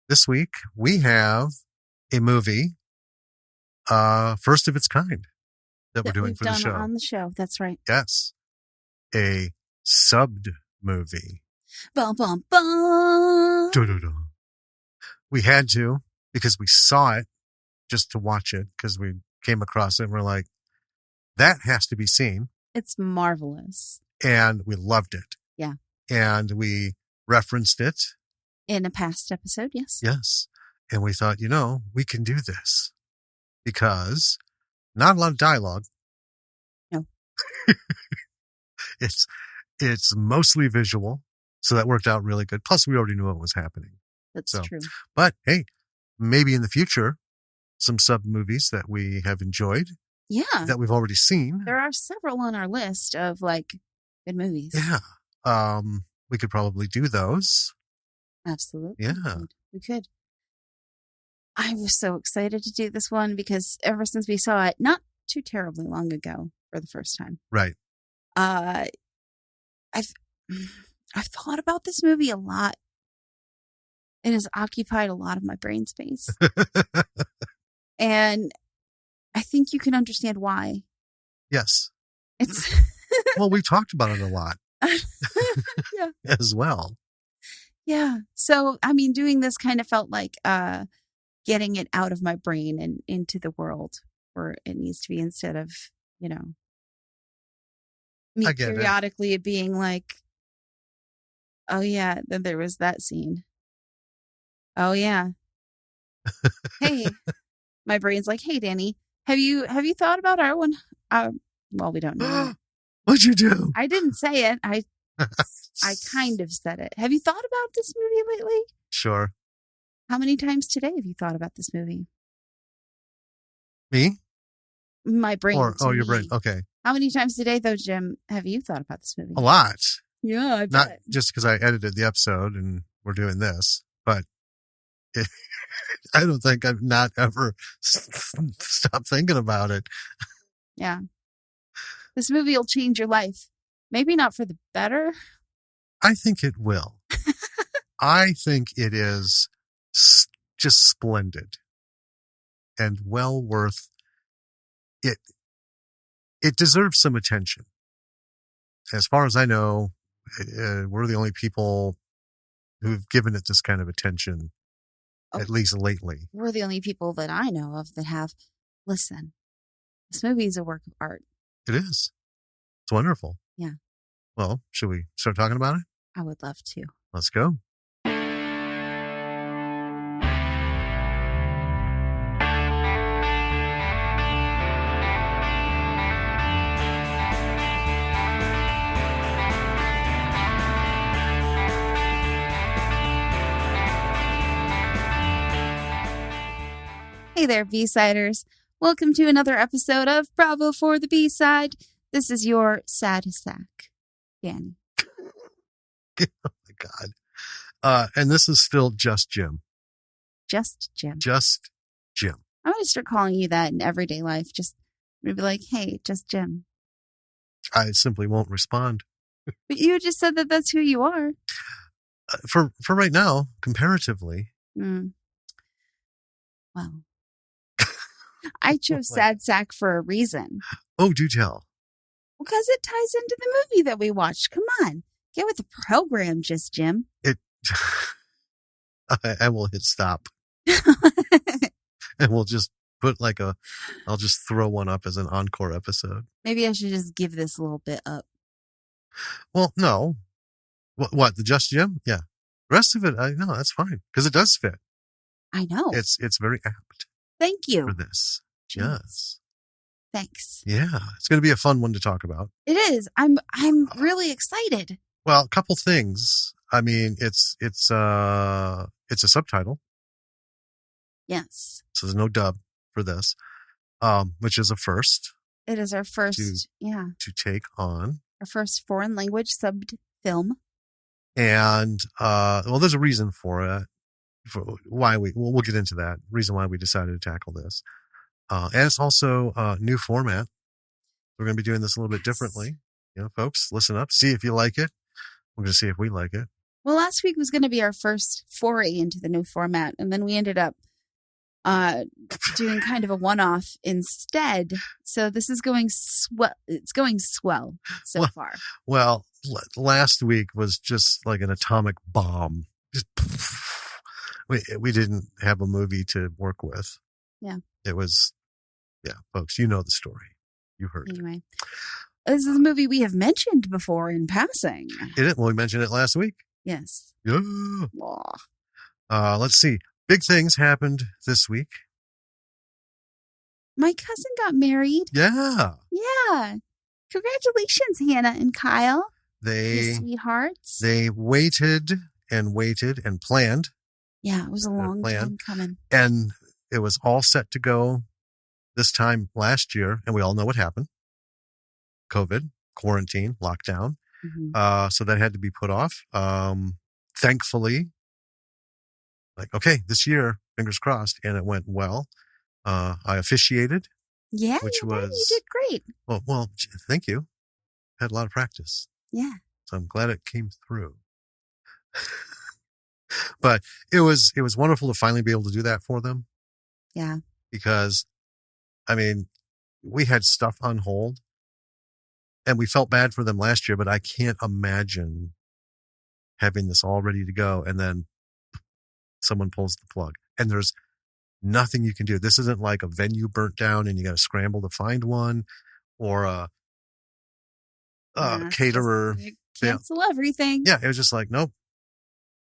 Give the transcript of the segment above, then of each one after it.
This week we have a movie, first of its kind that we're doing for the show. On the show, that's right. Yes, a subbed movie. Bum bum bum. We had to because we saw it just to watch it because we came across it and we're like, that has to be seen. It's marvelous. And we loved it. Yeah. And we referenced it. In a past episode, yes. Yes. And we thought, we can do this because not a lot of dialogue. No. It's mostly visual. So that worked out really good. Plus, we already knew what was happening. That's true. But hey, maybe in the future, some sub movies that we have enjoyed. Yeah. That we've already seen. There are several on our list of good movies. Yeah. We could probably do those. Absolutely. Yeah. We could. I was so excited to do this one because ever since we saw it, not too terribly long ago for the first time. Right. I've thought about this movie a lot. It has occupied a lot of my brain space. And I think you can understand why. Yes. It's well, we talked about it a lot. Yeah. As well. Yeah. So, doing this kind of felt like getting it out of my brain and into the world where it needs to be instead of, me periodically it being like, oh yeah, then there was that scene. Oh yeah. Hey, my brain's like, hey, Danny, have you thought about R100? Well, we don't know. What'd you do? I didn't say it. I kind of said it. Have you thought about this movie lately? Sure. How many times today have you thought about this movie? Me? My brain. Your brain. Okay. How many times today, though, Jim, have you thought about this movie? A lot. Yeah, I bet. Not just because I edited the episode and we're doing this, but I don't think I've not ever stopped thinking about it. Yeah. This movie will change your life. Maybe not for the better. I think it will. I think it is just splendid and well worth it. It deserves some attention. As far as I know, we're the only people who've given it this kind of attention, at least lately. We're the only people that I know of that have. Listen, this movie is a work of art. It is. It's wonderful. Yeah. Well, should we start talking about it? I would love to. Let's go. Hey there, B-Siders. Welcome to another episode of Bravo for the B-Side. This is your sad sack, Danny. Oh my God. And this is still just Jim. Just Jim. Just Jim. I'm going to start calling you that in everyday life. Just be like, hey, just Jim. I simply won't respond. But you just said that that's who you are. For right now, comparatively. Well, I chose sad sack for a reason. Oh, do tell. Because it ties into the movie that we watched. Come on. Get with the program, just Jim. I will hit stop. And we'll just put I'll just throw one up as an encore episode. Maybe I should just give this a little bit up. Well, no. What, the Just Jim? Yeah. The rest of it, no, that's fine. Because it does fit. I know. It's very apt. Thank you. For this. Jeez. Yes. Thanks. Yeah. It's going to be a fun one to talk about. It is. I'm really excited. Well, a couple things. I mean, it's a subtitle. Yes. So there's no dub for this, which is a first. It is our first, to take on. Our first foreign language subbed film. And, there's a reason for it. For why we'll get into that. Reason why we decided to tackle this. And it's also a new format. We're going to be doing this a little bit differently. Folks, listen up. See if you like it. We're going to see if we like it. Well, last week was going to be our first foray into the new format, and then we ended up doing kind of a one-off instead. So this is going swell. It's going swell so far. Well, last week was just like an atomic bomb. Just we didn't have a movie to work with. Yeah. It was, folks, you know the story. You heard it. Anyway, this is a movie we have mentioned before in passing. Did it? Well, we mentioned it last week. Yes. Yeah. Let's see. Big things happened this week. My cousin got married. Yeah. Yeah. Congratulations, Hannah and Kyle. You sweethearts. They waited and planned. Yeah, it was a long time coming. And it was all set to go this time last year. And we all know what happened. COVID, quarantine, lockdown. Mm-hmm. So that had to be put off. Thankfully, okay, this year, fingers crossed, and it went well. I officiated. Yeah, which was you did great. Well, thank you. Had a lot of practice. Yeah. So I'm glad it came through. But it was wonderful to finally be able to do that for them. Yeah. Because, I mean, we had stuff on hold. And we felt bad for them last year, but I can't imagine having this all ready to go and then someone pulls the plug. And there's nothing you can do. This isn't like a venue burnt down and you got to scramble to find one, or a caterer. Cancel everything. Yeah, it was just like, nope.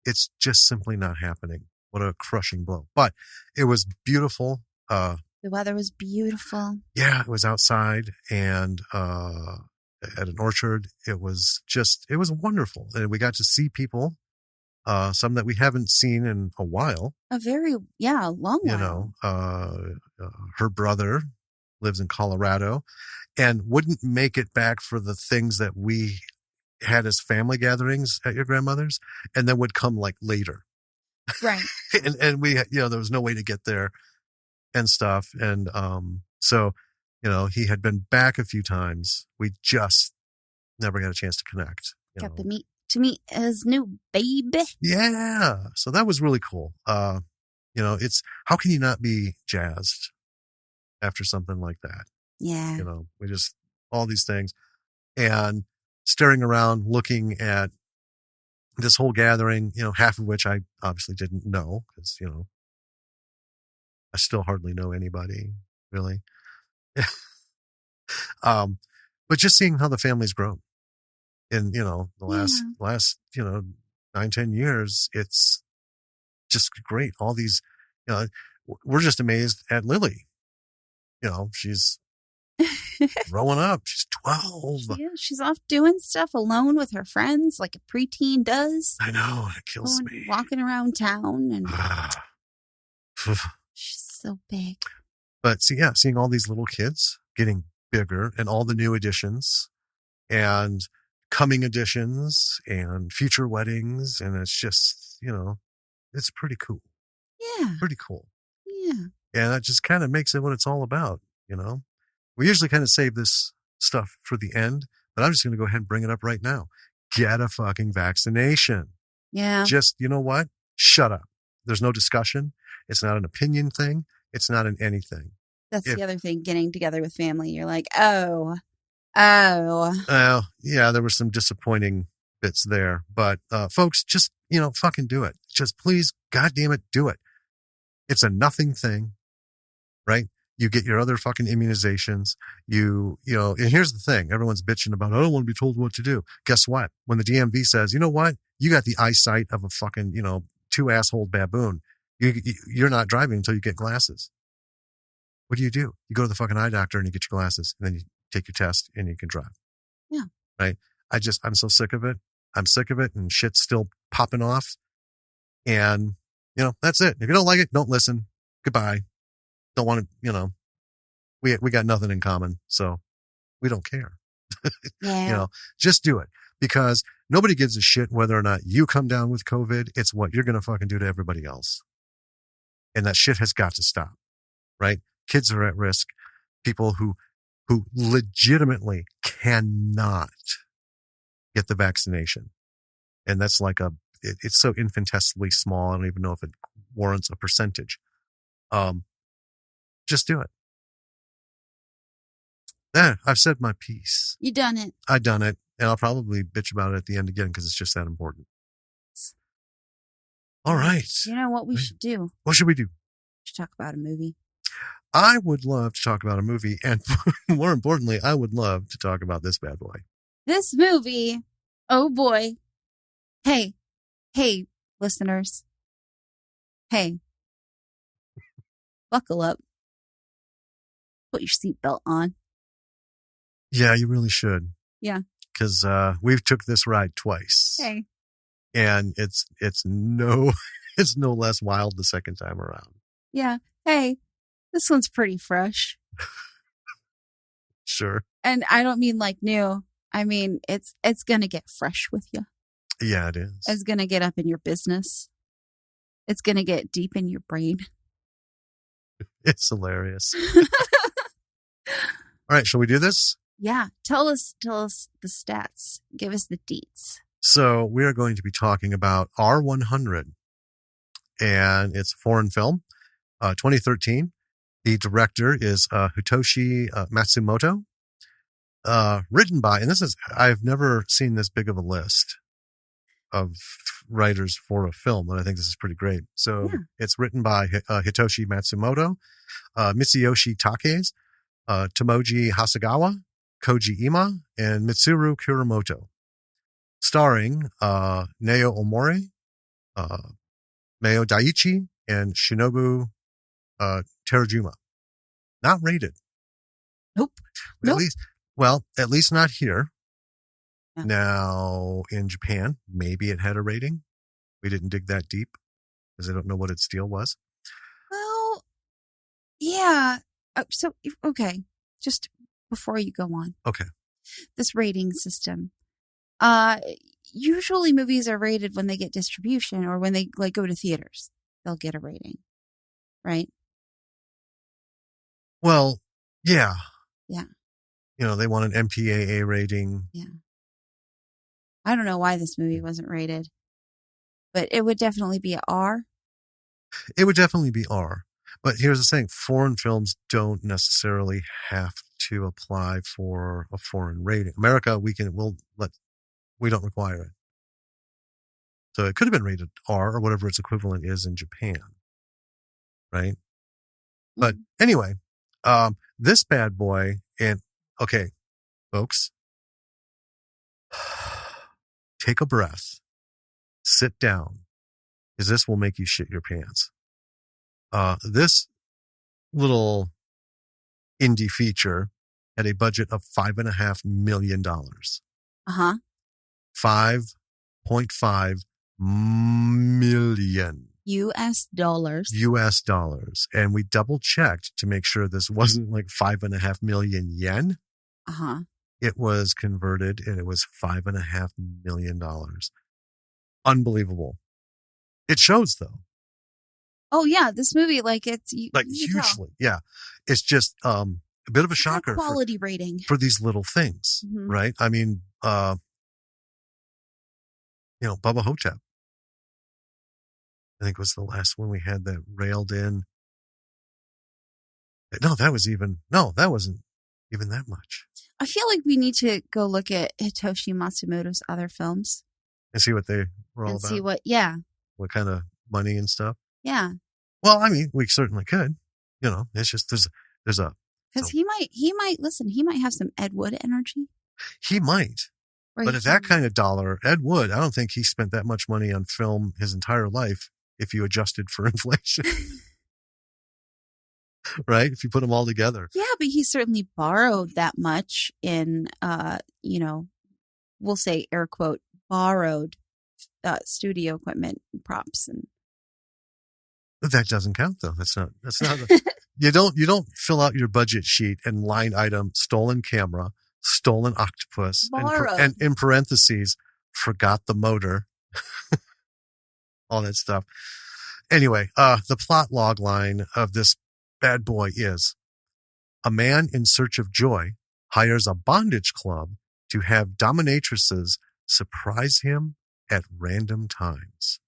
It's just simply not happening. What a crushing blow. But it was beautiful. The weather was beautiful. Yeah, it was outside and at an orchard. It was wonderful. And we got to see people, some that we haven't seen in a while. A long while. Her brother lives in Colorado and wouldn't make it back for the things that we had as family gatherings at your grandmother's, and then would come like later. Right. and we, there was no way to get there and stuff. And, so, he had been back a few times. We just never got a chance to connect. Got to meet his new baby. Yeah. So that was really cool. It's, how can you not be jazzed after something like that? Yeah. We just, all these things, and staring around, looking at this whole gathering, half of which I obviously didn't know because, I still hardly know anybody really. But just seeing how the family's grown in, the last, 9-10 years, it's just great. All these, we're just amazed at Lily. She's growing up. She's 12. Yeah, she's off doing stuff alone with her friends like a preteen does. I know. It kills me. Walking around town and she's so big. But seeing all these little kids getting bigger and all the new additions and coming additions and future weddings. And it's just, it's pretty cool. Yeah. Pretty cool. Yeah. And that just kind of makes it what it's all about, We usually kind of save this stuff for the end, but I'm just going to go ahead and bring it up right now. Get a fucking vaccination. Yeah. Just, you know what? Shut up. There's no discussion. It's not an opinion thing. It's not an anything. That's the other thing, getting together with family. You're like, oh. Yeah, there were some disappointing bits there. But folks, just, fucking do it. Just please, goddamn it, do it. It's a nothing thing, right? You get your other fucking immunizations. And here's the thing. Everyone's bitching about, I don't want to be told what to do. Guess what? When the DMV says, you know what? You got the eyesight of a fucking, 2-asshole baboon. You're not driving until you get glasses. What do? You go to the fucking eye doctor and you get your glasses, and then you take your test and you can drive. Yeah. Right? I'm so sick of it. I'm sick of it, and shit's still popping off. And, that's it. If you don't like it, don't listen. Goodbye. Don't want to, we got nothing in common, so we don't care. Yeah. Just do it, because nobody gives a shit whether or not you come down with COVID. It's what you're going to fucking do to everybody else. And that shit has got to stop, right? Kids are at risk. People who legitimately cannot get the vaccination. And that's like a it's so infinitesimally small. I don't even know if it warrants a percentage. Just do it. There, I've said my piece. You done it. I've done it, and I'll probably bitch about it at the end again because it's just that important. All right. You know what we should do? What should we do? We should talk about a movie. I would love to talk about a movie, and more importantly, I would love to talk about this bad boy. This movie, oh boy. Hey, listeners. Hey, buckle up. Put your seatbelt on. Yeah, you really should. Yeah. Because we've took this ride twice. Hey. And it's no less wild the second time around. Yeah. Hey, this one's pretty fresh. Sure. And I don't mean like new. I mean, it's going to get fresh with you. Yeah, it is. It's going to get up in your business. It's going to get deep in your brain. It's hilarious. All right, shall we do this? Yeah. Tell us the stats. Give us the deets. So we are going to be talking about R100, and it's a foreign film, 2013. The director is Hitoshi Matsumoto. Written by, and I've never seen this big of a list of writers for a film, and I think this is pretty great. So It's written by Hitoshi Matsumoto, Mitsuyoshi Takes, Tomoji Hasegawa, Koji Ima, and Mitsuru Kuramoto. Starring Nao Omori, Meo Daiichi, and Shinobu Terajima. Not rated. Nope. At least not here. Yeah. Now, in Japan, maybe it had a rating. We didn't dig that deep because I don't know what its deal was. Well, yeah. Okay. Just before you go on. Okay. This rating system. Usually movies are rated when they get distribution or when they go to theaters. They'll get a rating, right? Well, yeah. Yeah. They want an MPAA rating. Yeah. I don't know why this movie wasn't rated, but it would definitely be R. It would definitely be R. But here's the thing. Foreign films don't necessarily have to apply for a foreign rating. America, we don't require it. So it could have been rated R or whatever its equivalent is in Japan. Right? Mm-hmm. But anyway, this bad boy, and okay, folks, take a breath, sit down, because this will make you shit your pants. This little indie feature had a budget of $5.5 million. Uh-huh. 5.5 million. US dollars. US dollars. And we double checked to make sure this wasn't like 5.5 million yen. Uh-huh. It was converted and it was $5.5 million. Unbelievable. It shows though. Oh yeah, this movie, it's hugely. Yeah. It's just a bit of a shocker. Quality rating. For these little things, mm-hmm. Right? I mean, Bubba Hotep, I think was the last one we had that railed in. No, that wasn't even that much. I feel like we need to go look at Hitoshi Matsumoto's other films. And see what they were all about. See what kind of money and stuff. Yeah. Well, I mean, we certainly could. It's just there's a. Because he might have some Ed Wood energy. He might. But at that kind of dollar, Ed Wood, I don't think he spent that much money on film his entire life if you adjusted for inflation. Right? If you put them all together. Yeah, but he certainly borrowed that much in, we'll say air quote, borrowed studio equipment and props. And that doesn't count though. That's not you don't fill out your budget sheet and line item stolen camera, stolen octopus, and in parentheses, forgot the motor, all that stuff. Anyway, the plot log line of this bad boy is: a man in search of joy hires a bondage club to have dominatrices surprise him at random times.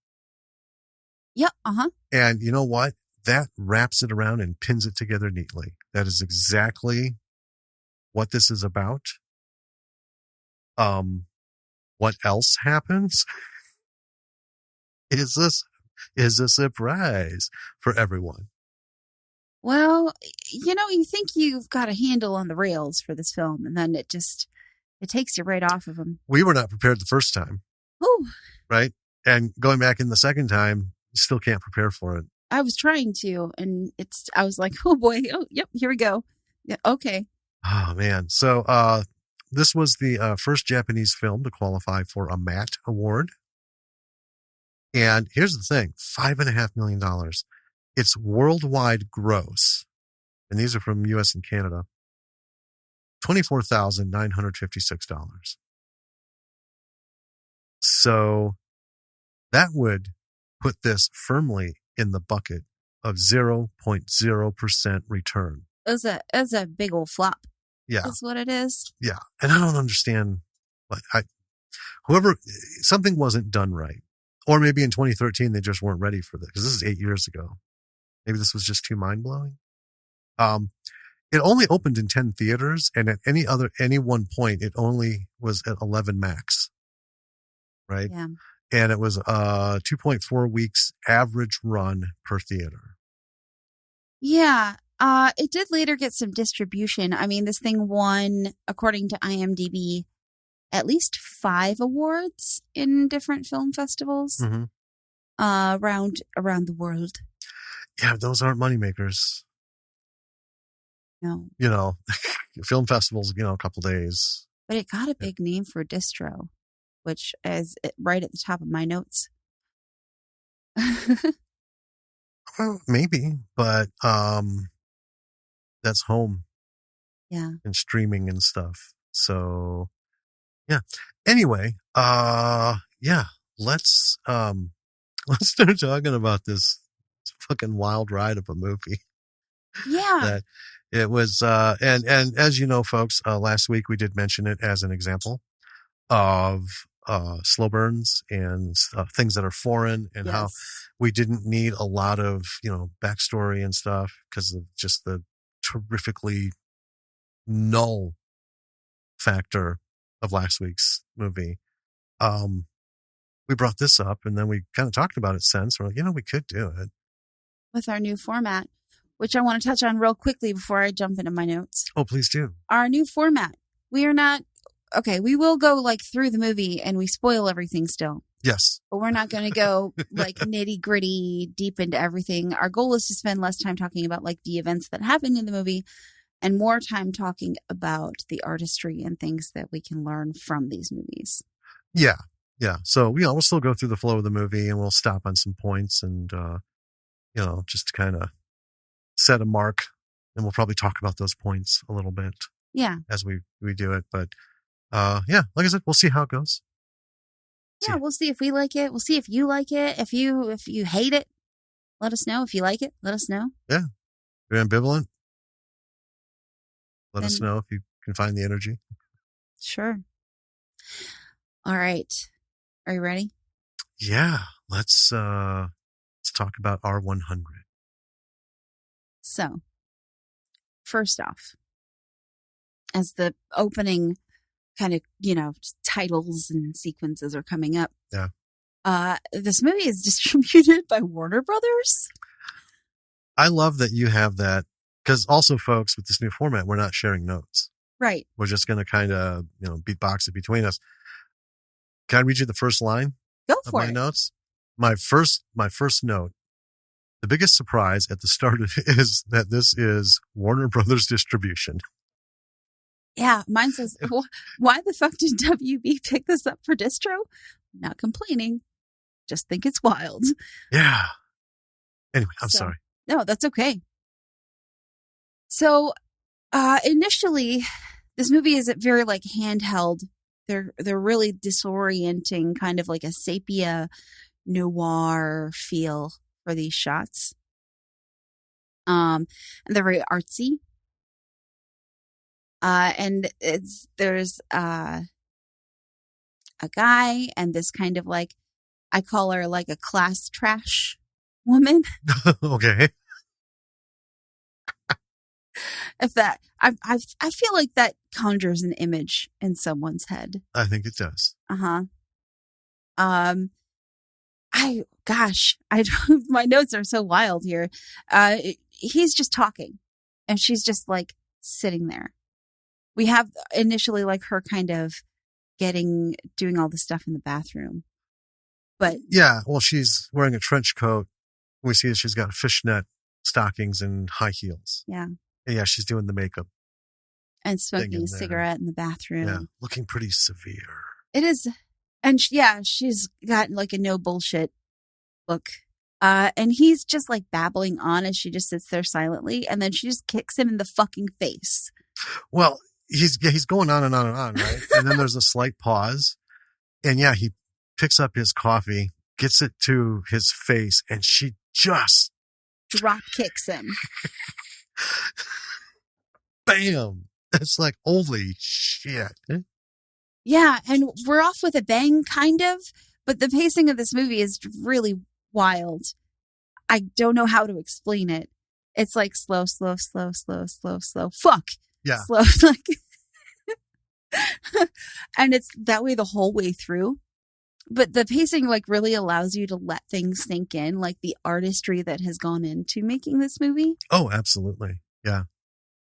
Yep. Uh-huh. And you know what? That wraps it around and pins it together neatly. That is exactly what this is about. What else happens is a surprise for everyone. Well, you think you've got a handle on the rails for this film, and then it takes you right off of them. We were not prepared the first time. Ooh. Right? And going back in the second time, you still can't prepare for it. I was trying to, and I was like, oh boy, oh, yep, here we go. Yeah, okay. Oh, man. So, this was the first Japanese film to qualify for a MAT award. And here's the thing, $5.5 million. Its worldwide gross, and these are from US and Canada, $24,956. So that would put this firmly in the bucket of 0.0% return. It's a big old flop. Yeah. That's what it is. Yeah. And I don't understand. Something wasn't done right. Or maybe in 2013, they just weren't ready for this, because this is 8 years ago. Maybe this was just too mind-blowing. It only opened in 10 theaters, and at any one point, it only was at 11 max. Right? Yeah. And it was 2.4 weeks average run per theater. Yeah. It did later get some distribution. I mean, this thing won, according to IMDb, at least 5 awards in different film festivals around the world. Yeah, those aren't moneymakers. No. Film festivals, a couple days. But it got a big name for distro, which is right at the top of my notes. Well, maybe, but that's home. Yeah. And streaming and stuff. So, yeah. Anyway, let's start talking about this fucking wild ride of a movie. Yeah. That it was, and as you know, folks, last week we did mention it as an example of slow burns and things that are foreign, and how we didn't need a lot of backstory and stuff because of just the terrifically null factor of last week's movie. We brought this up, and then we kind of talked about it since. We're like, we could do it with our new format, which I want to touch on real quickly before I jump into my notes. Oh, please do. Our new format. We are not okay. We will go through the movie and we spoil everything still. Yes. But we're not going to go nitty gritty deep into everything. Our goal is to spend less time talking about the events that happened in the movie and more time talking about the artistry and things that we can learn from these movies. Yeah. Yeah. So, we'll still go through the flow of the movie, and we'll stop on some points and, just kind of set a mark, and we'll probably talk about those points a little bit. Yeah. As we do it. But, like I said, we'll see how it goes. We'll see if we like it. We'll see if you like it. If you hate it, let us know. If you like it, let us know. Yeah. If you're ambivalent, let us know if you can find the energy. Sure. All right. Are you ready? Yeah. Let's talk about R100. So, first off, as the opening kind of, titles and sequences are coming up. Yeah. This movie is distributed by Warner Brothers. I love that you have that, because also, folks, with this new format, we're not sharing notes. Right. We're just going to kind of, beatbox it between us. Can I read you the first line? Go for it. My notes. My first note. The biggest surprise at the start is that this is Warner Brothers distribution. Yeah, mine says, why the fuck did WB pick this up for distro? Not complaining. Just think it's wild. Yeah. Anyway, I'm sorry. No, that's okay. So, initially, this movie is very handheld. They're really disorienting, kind of like a sepia noir feel for these shots. And they're very artsy. And there's a guy and this kind of like, I call her like a class trash woman. Okay. If that, I feel like that conjures an image in someone's head. I think it does. My notes are so wild here. He's just talking and she's just like sitting there. We have initially like her kind of doing all the stuff in the bathroom. But yeah, well, she's wearing a trench coat. We see that she's got fishnet stockings and high heels. Yeah. And yeah, she's doing the makeup. And smoking a cigarette in the bathroom. Yeah, looking pretty severe. It is. And she's got like a no bullshit look. And he's just like babbling on as she just sits there silently. And then she just kicks him in the fucking face. Well, he's going on and on and on, right? And then there's a slight pause. And yeah, he picks up his coffee, gets it to his face, and she just drop kicks him. Bam! It's like, holy shit. Yeah, and we're off with a bang, kind of, but the pacing of this movie is really wild. I don't know how to explain it. It's like slow. Fuck. Yeah. Slow. Like, and it's that way the whole way through. But the pacing like really allows you to let things sink in, like the artistry that has gone into making this movie. Oh, absolutely. Yeah.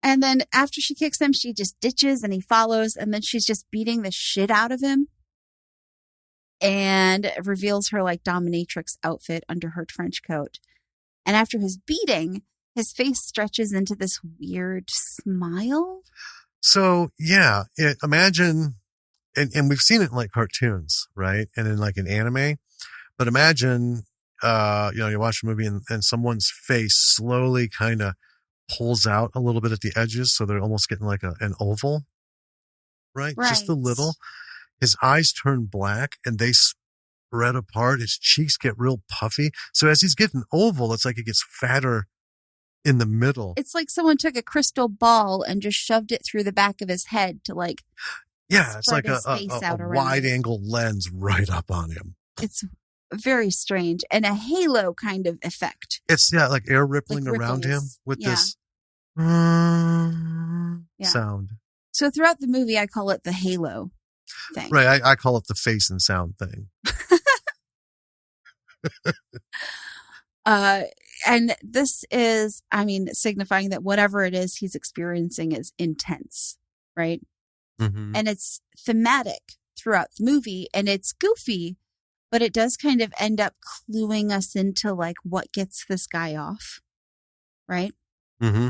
And then after she kicks him, she just ditches and he follows. And then she's just beating the shit out of him. And reveals her like dominatrix outfit under her trench coat. And after his beating, his face stretches into this weird smile. So, yeah, imagine, and we've seen it in like cartoons, right? And in like an anime. But imagine, you watch a movie and someone's face slowly kind of pulls out a little bit at the edges. So they're almost getting like an oval, right? Just a little. His eyes turn black and they spread apart. His cheeks get real puffy. So as he's getting oval, it's like he gets fatter in the middle. It's like someone took a crystal ball and just shoved it through the back of his head to like, it's like a wide angle lens right up on him. It's very strange and a halo kind of effect. It's like air rippling around him with this sound. So throughout the movie, I call it the halo thing. Right. I call it the face and sound thing. And this is, signifying that whatever it is he's experiencing is intense, right? Mm-hmm. And it's thematic throughout the movie and it's goofy, but it does kind of end up cluing us into like what gets this guy off, right? Mm-hmm.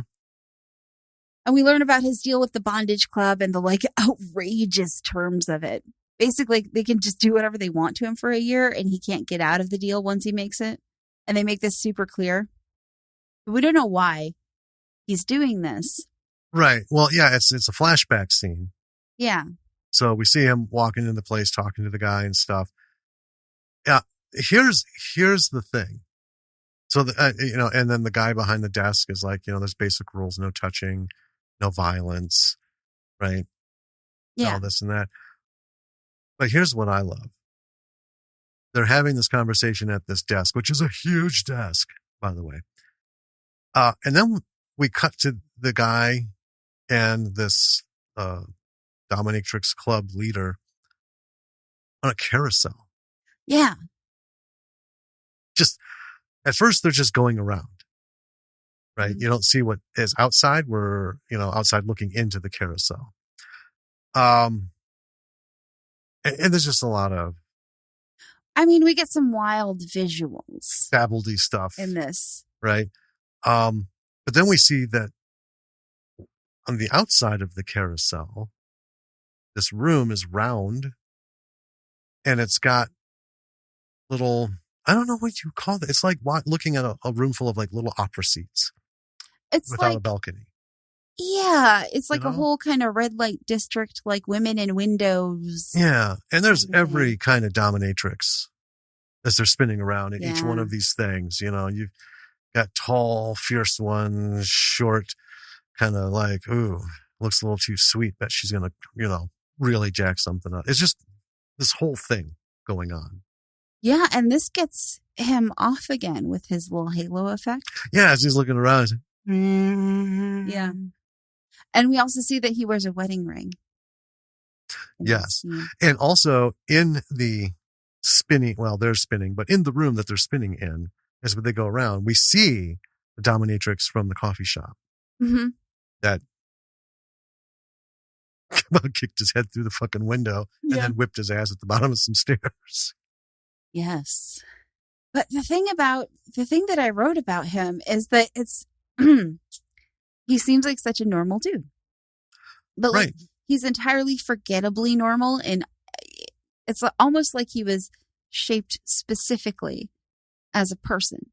And we learn about his deal with the bondage club and the like outrageous terms of it. Basically, they can just do whatever they want to him for a year and he can't get out of the deal once he makes it. And they make this super clear. But we don't know why he's doing this. Right. Well, yeah, it's a flashback scene. Yeah. So we see him walking into the place, talking to the guy and stuff. Yeah. Here's the thing. So, and then the guy behind the desk is like, there's basic rules, no touching, no violence, right? Yeah. All this and that. But here's what I love. They're having this conversation at this desk, which is a huge desk, by the way. And then we cut to the guy and this Dominatrix club leader on a carousel. Yeah. Just at first, they're just going around, right? Mm-hmm. You don't see what is outside. We're, outside looking into the carousel. And there's just a lot of, we get some wild visuals. Babbledy stuff. In this. Right. But then we see that on the outside of the carousel, this room is round and it's got little, I don't know what you call it. It's like looking at a room full of like little opera seats. It's without like a balcony. Yeah. It's like a whole kind of red light district, like women in windows. Yeah. And there's every kind of dominatrix as they're spinning around in each one of these things. You've got tall, fierce ones, short, kind of like, ooh, looks a little too sweet. Bet she's going to, really jack something up. It's just this whole thing going on. Yeah, and this gets him off again with his little halo effect. Yeah, as he's looking around, he's like, Yeah. And we also see that he wears a wedding ring. Yes. And also in the spinning, well, they're spinning, but in the room that they're spinning in, as they go around, we see the dominatrix from the coffee shop that kicked his head through the fucking window and then whipped his ass at the bottom of some stairs. Yes. But the thing that I wrote about him is that it's, he seems like such a normal dude. But like, he's entirely forgettably normal. And it's almost like he was shaped specifically as a person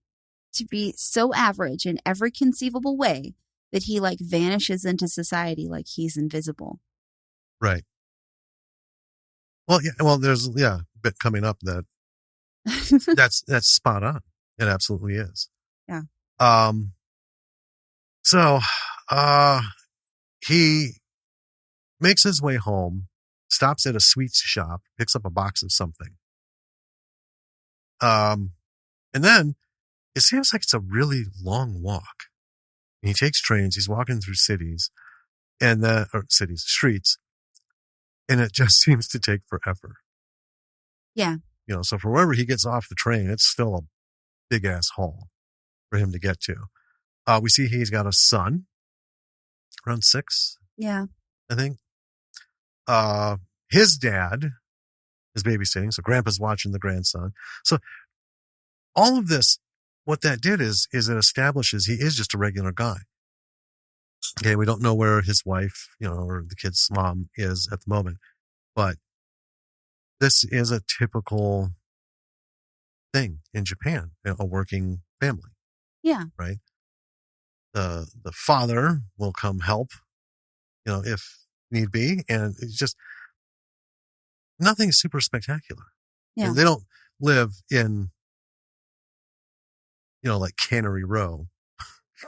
to be so average in every conceivable way that he like vanishes into society like he's invisible. Right. Well, yeah. Well, there's a bit coming up that that's spot on. It absolutely is. Yeah. So, he makes his way home, stops at a sweets shop, picks up a box of something. And then it seems like it's a really long walk. And he takes trains. He's walking through cities streets. And it just seems to take forever. Yeah. So for wherever he gets off the train, it's still a big ass haul for him to get to. We see he's got a son around 6. Yeah. I think. His dad is babysitting. So grandpa's watching the grandson. So all of this, what that did is it establishes he is just a regular guy. Okay. We don't know where his wife, or the kid's mom is at the moment, but this is a typical thing in Japan, a working family. Yeah. Right. The father will come help, if need be. And it's just nothing super spectacular. Yeah. They don't live in, like Cannery Row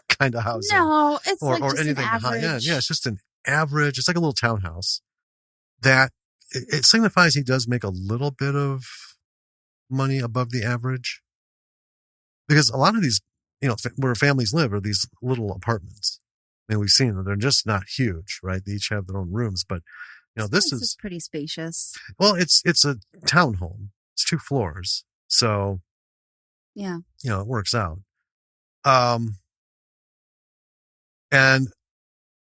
kind of housing. No, it's or just anything high end. Yeah, it's just an average. It's like a little townhouse that it signifies he does make a little bit of money above the average, because a lot of these, where families live are these little apartments. I mean, we've seen them; they're just not huge, right? They each have their own rooms, but this is pretty spacious. Well, it's a townhome. It's 2 floors, so yeah, it works out. And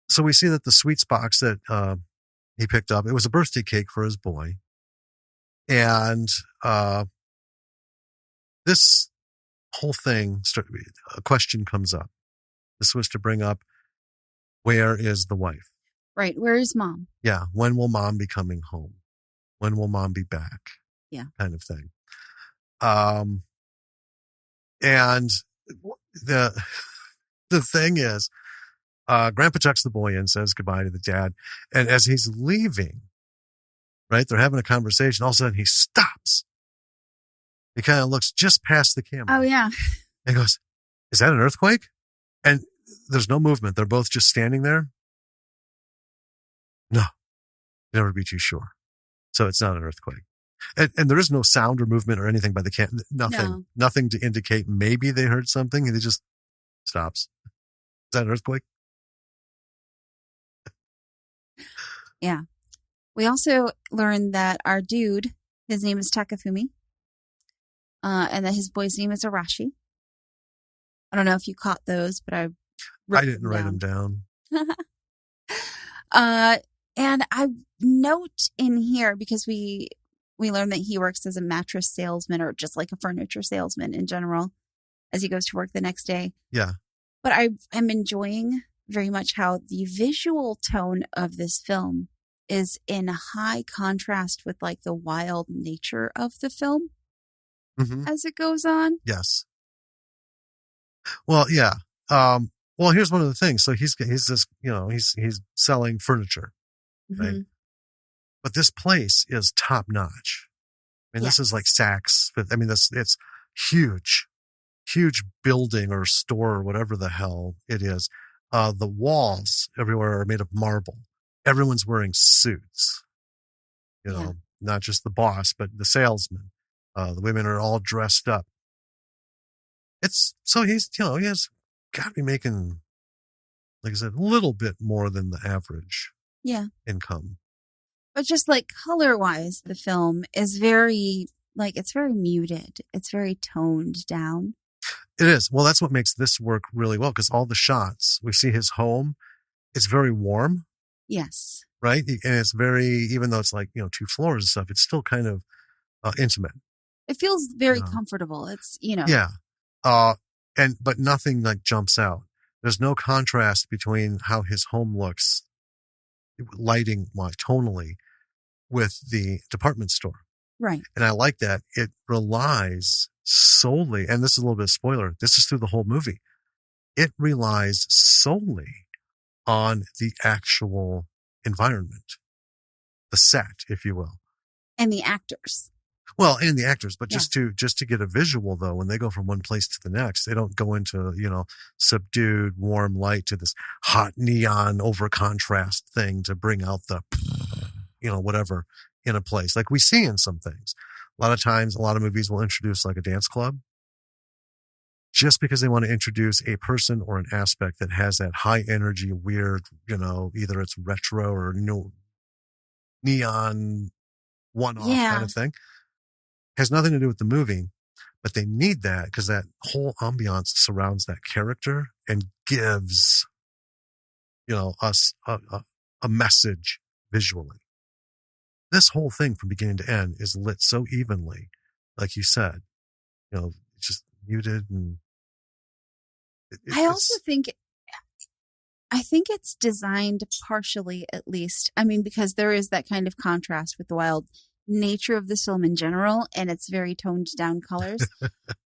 so we see that the sweets box that he picked up, it was a birthday cake for his boy. And this whole thing, a question comes up. This was to bring up, where is the wife? Right. Where is mom? Yeah. When will mom be coming home? When will mom be back? Yeah. Kind of thing. And the thing is, grandpa checks the boy in, says goodbye to the dad. And as he's leaving, right, they're having a conversation. All of a sudden he stops. He kind of looks just past the camera. Oh, yeah. And goes, is that an earthquake? And there's no movement. They're both just standing there. No, never be too sure. So it's not an earthquake. And there is no sound or movement or anything by the camera. Nothing to indicate maybe they heard something. And it just stops. Is that an earthquake? Yeah. We also learned that our dude, his name is Takafumi, and that his boy's name is Arashi. I don't know if you caught those, but I didn't write them down. And I note in here, because we learned that he works as a mattress salesman, or just like a furniture salesman in general, as he goes to work the next day. Yeah. But I am enjoying very much how the visual tone of this film is in high contrast with like the wild nature of the film as it goes on. Yes. Well, yeah. Well, here's one of the things. So he's this, he's selling furniture, right? But this place is top notch. I mean, This is like Saks. I mean, it's huge building or store or whatever the hell it is. The walls everywhere are made of marble. Everyone's wearing suits, not just the boss, but the salesman. The women are all dressed up. So he has got to be making, like I said, a little bit more than the average income. But just like color-wise, the film is very, like, it's very muted. It's very toned down. It is. Well, that's what makes this work really well, because all the shots, we see his home, it's very warm. Yes. Right? And it's very, even though it's like, 2 floors and stuff, it's still kind of intimate. It feels very comfortable. It's, Yeah. But nothing like jumps out. There's no contrast between how his home looks, lighting, tonally, with the department store. Right. And I like that. It relies solely, and this is a little bit of spoiler, this is through the whole movie. It relies solely on the actual environment, the set, if you will. And the actors. Well, and the actors, but just to get a visual, though, when they go from one place to the next, they don't go into, subdued, warm light to this hot neon over contrast thing to bring out the, whatever in a place like we see in some things. A lot of times, a lot of movies will introduce like a dance club just because they want to introduce a person or an aspect that has that high energy, weird, either it's retro or neon one-off kind of thing. Has nothing to do with the movie, but they need that because that whole ambiance surrounds that character and gives, us a message visually. This whole thing from beginning to end is lit so evenly, like you said, just muted. And I also think it's designed partially, at least. I mean, because there is that kind of contrast with the wild nature of this film in general, and it's very toned down colors.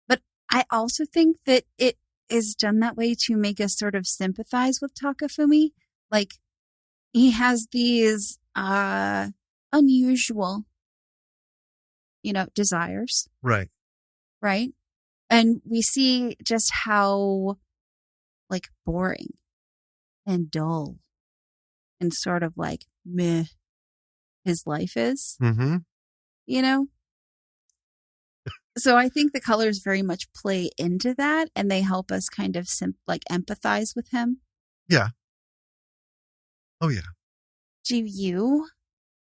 But I also think that it is done that way to make us sort of sympathize with Takafumi. Like, he has these unusual, desires. Right. Right. And we see just how, like, boring and dull and sort of like meh his life is. Mm-hmm. So I think the colors very much play into that, and they help us kind of empathize with him. Yeah. Oh, yeah. Do you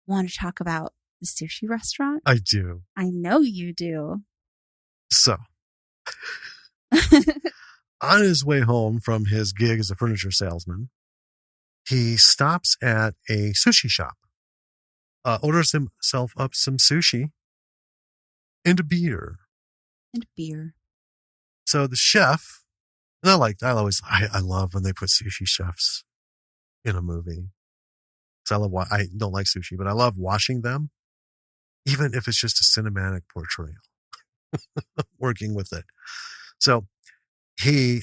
want to talk about the sushi restaurant? I do. I know you do. So, on his way home from his gig as a furniture salesman, he stops at a sushi shop, orders himself up some sushi and a beer. So the chef, and I love when they put sushi chefs in a movie. So I don't like sushi, but I love watching them, even if it's just a cinematic portrayal, working with it. So he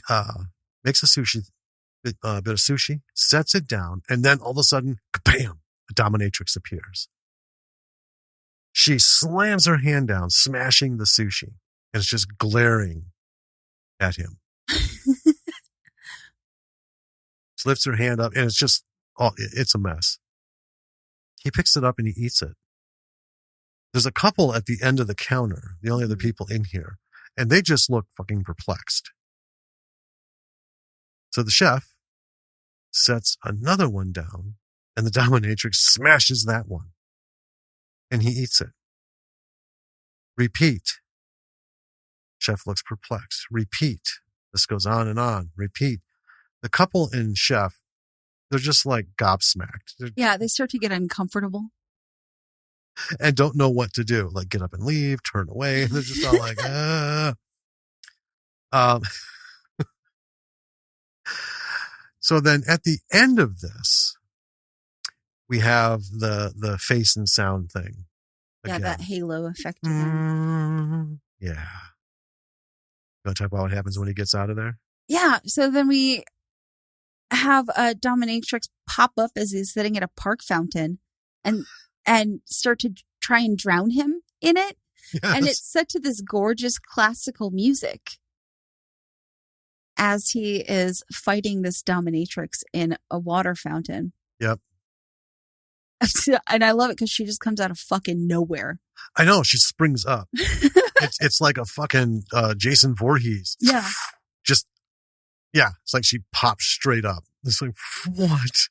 makes a bit of sushi, sets it down, and then all of a sudden, bam, a dominatrix appears. She slams her hand down, smashing the sushi, and it's just glaring at him. She lifts her hand up, and it's just, it's a mess. He picks it up and he eats it. There's a couple at the end of the counter, the only other people in here, and they just look fucking perplexed. So the chef sets another one down, and the dominatrix smashes that one. And he eats it. Repeat. Chef looks perplexed. Repeat. This goes on and on. Repeat. The couple in Chef, they're just like gobsmacked. They start to get uncomfortable. And don't know what to do. Like get up and leave, turn away. They're just all like, So then at the end of this, we have the face and sound thing. Yeah, that halo effect. Yeah. You want to talk about what happens when he gets out of there? Yeah. So then we have a dominatrix pop up as he's sitting at a park fountain and start to try and drown him in it. Yes. And it's set to this gorgeous classical music as he is fighting this dominatrix in a water fountain. Yep. And I love it because she just comes out of fucking nowhere. I know, she springs up. It's like a fucking Jason Voorhees. Yeah. It's like she pops straight up. It's like, what?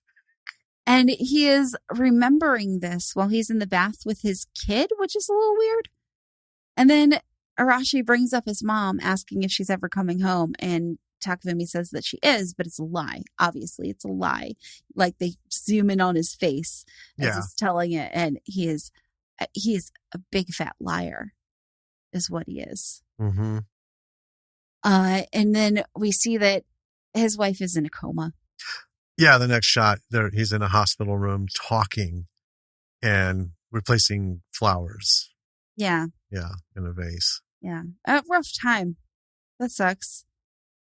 And he is remembering this while he's in the bath with his kid, which is a little weird. And then Arashi brings up his mom, asking if she's ever coming home. And Takafumi says that she is, but it's a lie. Obviously, it's a lie. Like, they zoom in on his face as he's telling it. And he is a big fat liar, is what he is. Mm-hmm. And then we see that his wife is in a coma. Yeah, the next shot, he's in a hospital room talking and replacing flowers. Yeah. Yeah, in a vase. Yeah. A rough time. That sucks.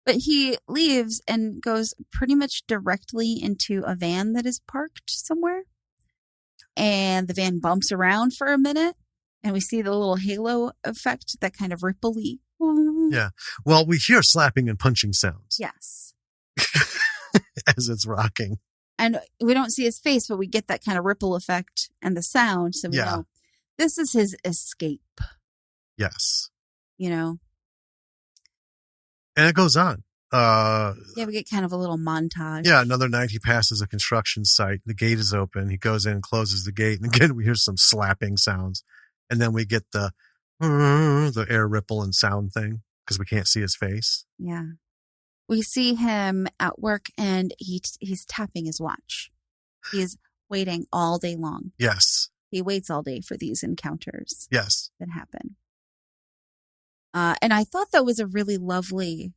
But he leaves and goes pretty much directly into a van that is parked somewhere. And the van bumps around for a minute. And we see the little halo effect, that kind of ripple-y. Yeah. Well, we hear slapping and punching sounds. Yes. As it's rocking. And we don't see his face, but we get that kind of ripple effect and the sound. So we know this is his escape. Yes. You know? And it goes on. We get kind of a little montage. Yeah, another night he passes a construction site. The gate is open. He goes in and closes the gate. And again, we hear some slapping sounds. And then we get the air ripple and sound thing because we can't see his face. Yeah. We see him at work and he's tapping his watch. He's waiting all day long. Yes. He waits all day for these encounters. Yes. That happen. And I thought that was a really lovely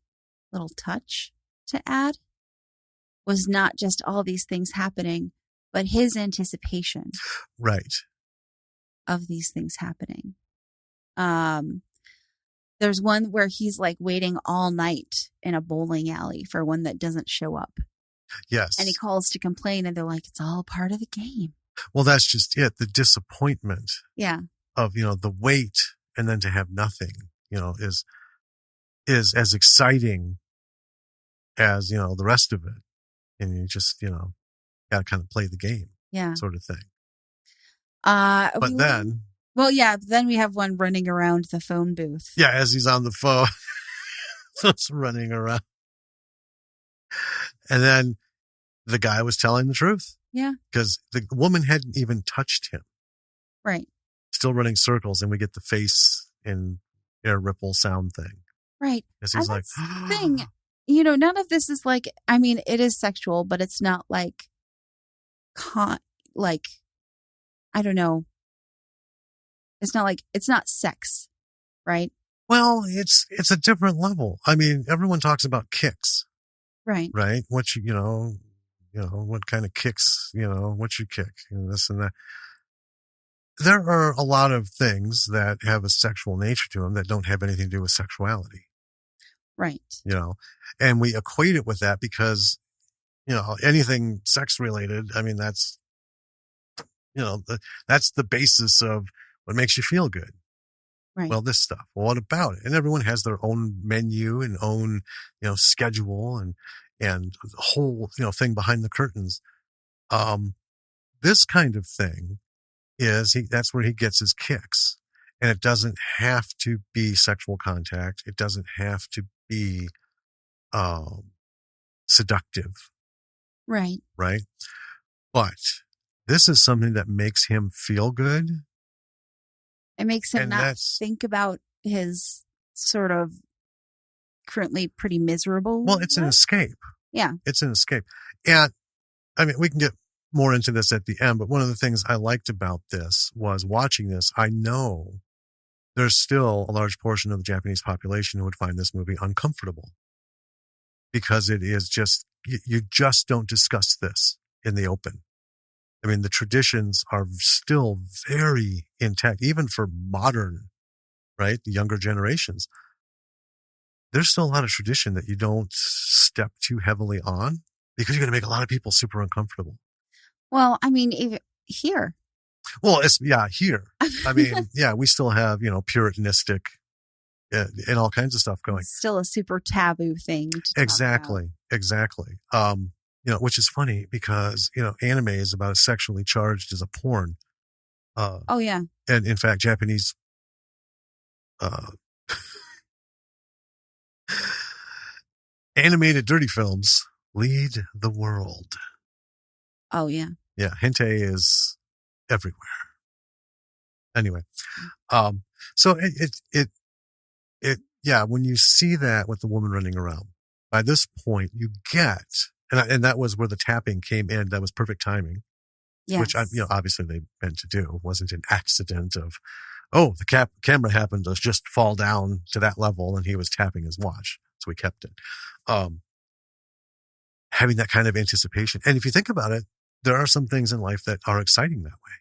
little touch to add. Was not just all these things happening, but his anticipation. Right. Of these things happening. There's one where he's like waiting all night in a bowling alley for one that doesn't show up. Yes. And he calls to complain and they're like, it's all part of the game. Well, that's just it. The disappointment. Yeah. Of, the wait and then to have nothing, is as exciting as, the rest of it. And you just, got to kind of play the game. Yeah. Sort of thing. But then. Well, yeah, then we have one running around the phone booth. Yeah, as he's on the phone. Just running around. And then the guy was telling the truth. Yeah. Because the woman hadn't even touched him. Right. Still running circles, and we get the face and air ripple sound thing. Right. As he's like, thing, none of this is like, I mean, it is sexual, but it's not like, I don't know. It's not like, it's not sex, right? Well, it's a different level. I mean, everyone talks about kicks. Right. Right. What what kind of kicks, what you kick, this and that. There are a lot of things that have a sexual nature to them that don't have anything to do with sexuality. Right. And we equate it with that because, anything sex related, I mean, that's, that's the basis of what makes you feel good. Right. Well, this stuff. Well, what about it? And everyone has their own menu and own, schedule and the whole, thing behind the curtains. This kind of thing that's where he gets his kicks. And it doesn't have to be sexual contact. It doesn't have to be, seductive. Right. Right. But this is something that makes him feel good. It makes him not think about his sort of currently pretty miserable. Well, it's an escape. Yeah. It's an escape. And I mean, we can get more into this at the end, but one of the things I liked about this was watching this. I know there's still a large portion of the Japanese population who would find this movie uncomfortable because it is just, you just don't discuss this in the open. I mean, the traditions are still very intact, even for modern, right? The younger generations. There's still a lot of tradition that you don't step too heavily on because you're going to make a lot of people super uncomfortable. Well, I mean, even here. Well, here. I mean, we still have, puritanistic and all kinds of stuff going. It's still a super taboo thing to talk Exactly. about. Exactly. which is funny because, anime is about as sexually charged as a porn. Oh, yeah. And in fact, Japanese animated dirty films lead the world. Oh, yeah. Yeah, hentai is everywhere. Anyway, so when you see that with the woman running around, by this point you get, and that was where the tapping came in. That was perfect timing. Yes. Which obviously they meant to do. It wasn't an accident of, the camera happened to just fall down to that level and he was tapping his watch, so we kept it. Having that kind of anticipation, and if you think about it, there are some things in life that are exciting that way.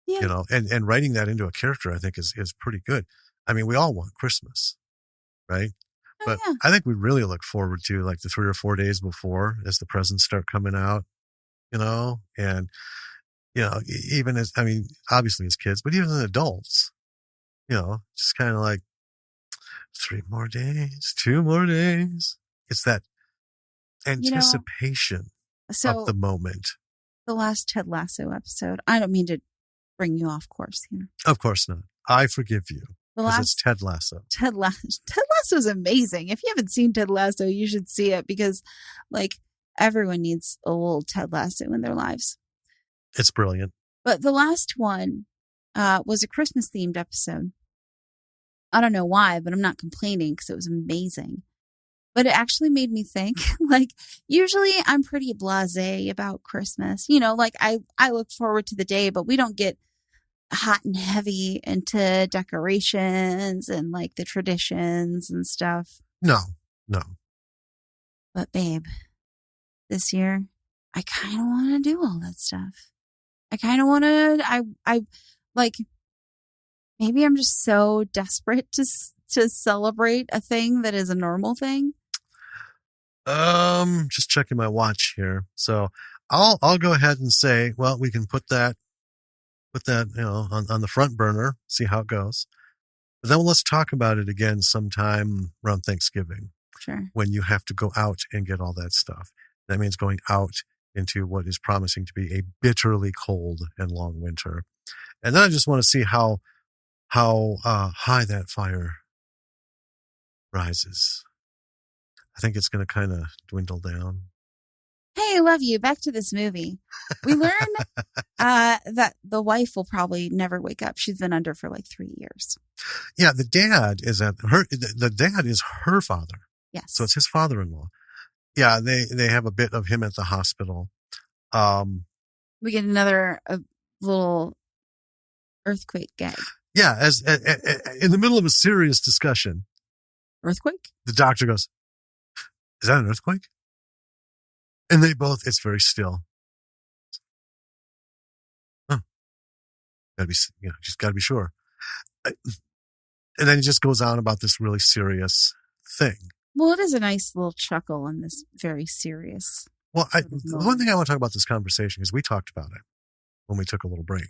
Yeah. And writing that into a character, I think is pretty good. I mean, we all want Christmas, right? But yeah. I think we really look forward to like the 3 or 4 days before, as the presents start coming out, and, even as, obviously as kids, but even as adults, just kind of like 3 more days, 2 more days. It's that anticipation of the moment. The last Ted Lasso episode, I don't mean to bring you off course here. Of course not. I forgive you. Because it's Ted Lasso. Ted Lasso is amazing. If you haven't seen Ted Lasso, you should see it because, everyone needs a little Ted Lasso in their lives. It's brilliant. But the last one was a Christmas-themed episode. I don't know why, but I'm not complaining because it was amazing. But it actually made me think, usually I'm pretty blasé about Christmas. I look forward to the day, but we don't get hot and heavy into decorations and the traditions and stuff. No. But babe, this year, I kind of want to do all that stuff. I kind of want to, maybe I'm just so desperate to celebrate a thing that is a normal thing. Just checking my watch here. So I'll go ahead and say, well, we can put that, on the front burner, see how it goes. But then let's talk about it again sometime around Thanksgiving. Sure. When you have to go out and get all that stuff. That means going out into what is promising to be a bitterly cold and long winter. And then I just want to see how high that fire rises. I think it's going to kind of dwindle down. Hey, love you. Back to this movie. We learn that the wife will probably never wake up. She's been under for 3 years. Yeah, the dad is the dad is her father. Yes. So it's his father-in-law. Yeah, they have a bit of him at the hospital. We get another little earthquake gag. Yeah, as in the middle of a serious discussion. Earthquake? The doctor goes, "Is that an earthquake?" And it's very still. Oh, just gotta be sure. And then he just goes on about this really serious thing. Well, it is a nice little chuckle in this very serious. Well, the one thing I want to talk about this conversation, because we talked about it when we took a little break.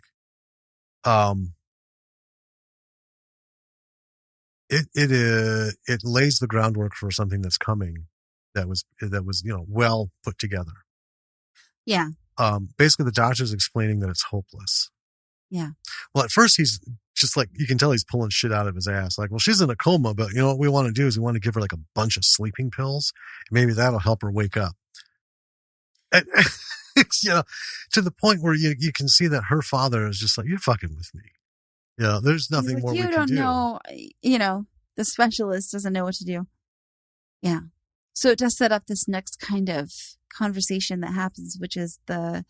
It lays the groundwork for something that's coming that was well put together. Yeah. Basically the doctor's explaining that it's hopeless. Yeah. Well, at first he's just you can tell he's pulling shit out of his ass. Well, she's in a coma, but what we want to do is we want to give her a bunch of sleeping pills. Maybe that'll help her wake up. And, to the point where you can see that her father is just you're fucking with me. There's nothing more we can do. You don't know, the specialist doesn't know what to do. Yeah. So it does set up this next kind of conversation that happens, which is that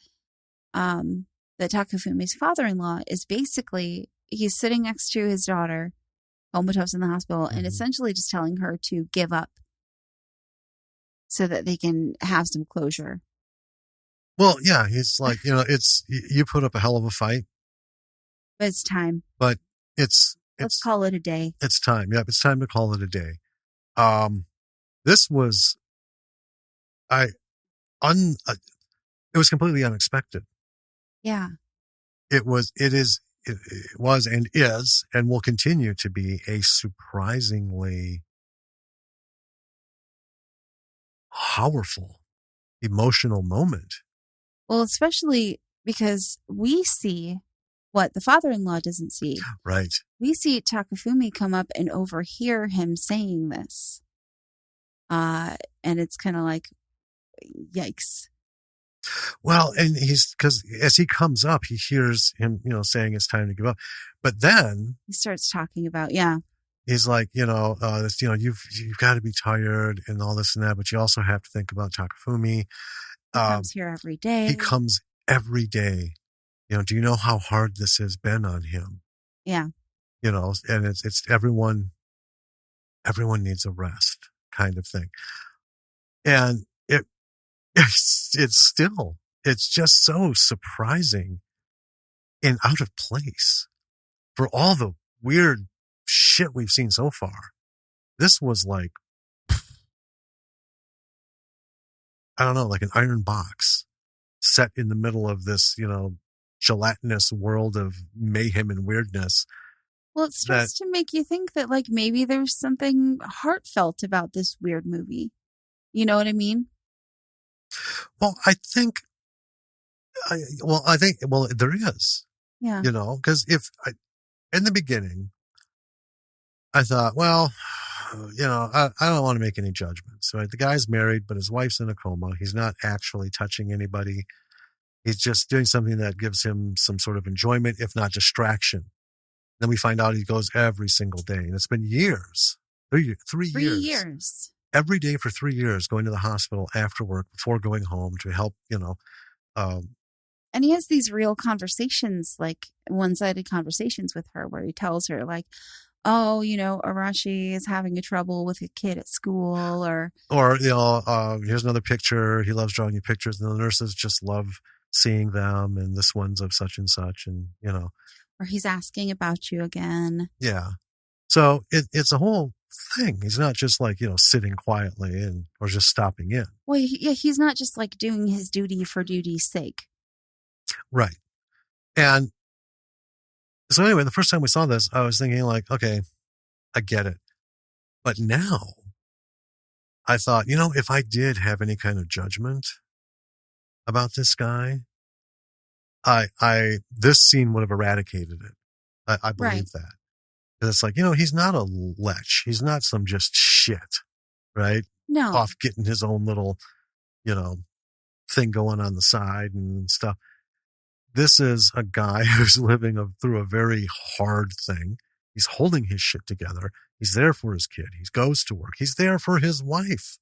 Takefumi's father-in-law is basically, he's sitting next to his daughter, comatose in the hospital, and essentially just telling her to give up so that they can have some closure. Well, yeah, he's it's, you put up a hell of a fight. But it's time. But let's call it a day. It's time. Yeah, it's time to call it a day. This was, it was completely unexpected. Yeah. It was and is, and will continue to be a surprisingly powerful emotional moment. Well, especially because we see what the father-in-law doesn't see. Right. We see Takafumi come up and overhear him saying this. And it's kind of like, yikes. Well, and because as he comes up, he hears him, saying it's time to give up. But then he starts talking about, he's like, you've got to be tired and all this and that, but you also have to think about Takafumi. He comes here every day. He comes every day. Do you know how hard this has been on him? Yeah. And it's everyone needs a rest kind of thing. And it's just so surprising and out of place for all the weird shit we've seen so far. This was like, I don't know, like an iron box set in the middle of this, gelatinous world of mayhem and weirdness. Well, it starts to make you think that like maybe there's something heartfelt about this weird movie. You know what I mean? Well, I think there is. Yeah. Because in the beginning, I thought, well, I don't want to make any judgments. Right? The guy's married, but his wife's in a coma. He's not actually touching anybody. He's just doing something that gives him some sort of enjoyment, if not distraction. Then we find out he goes every single day. And it's been years. 3 years. Every day for 3 years, going to the hospital after work, before going home to help, and he has these real conversations, like one-sided conversations with her where he tells her like, oh, Arashi is having a trouble with a kid at school or here's another picture. He loves drawing you pictures and the nurses just love seeing them. And this one's of such and such. And, or he's asking about you again. Yeah. So it's a whole thing. He's not just like, sitting quietly or just stopping in. Well, he's not just like doing his duty for duty's sake. Right. And so anyway, the first time we saw this, I was thinking like, okay, I get it. But now I thought, if I did have any kind of judgment about this guy, this scene would have eradicated it. I believe that. It's like, he's not a lech. He's not some just shit, right? No. Off getting his own little, thing going on the side and stuff. This is a guy who's living through a very hard thing. He's holding his shit together. He's there for his kid. He goes to work. He's there for his wife.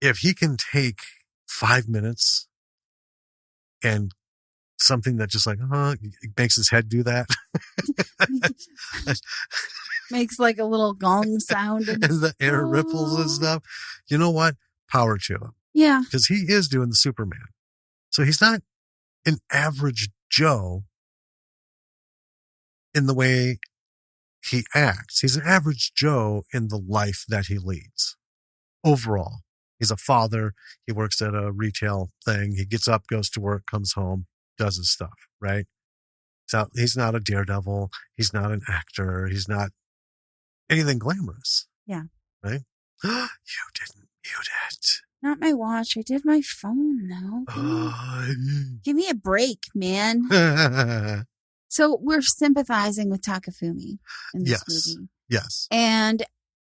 If he can take 5 minutes and something that just like, makes his head do that. Makes like a little gong sound. And the air ripples and stuff. You know what? Power to him. Yeah. Because he is doing the Superman. So he's not an average Joe in the way he acts. He's an average Joe in the life that he leads. Overall, he's a father. He works at a retail thing. He gets up, goes to work, comes home, does his stuff, right? So he's not a daredevil. He's not an actor. He's not anything glamorous. Yeah. Right? You didn't mute it. Not my watch. I did my phone, though. Give me a break, man. So we're sympathizing with Takafumi in this movie. Yes. And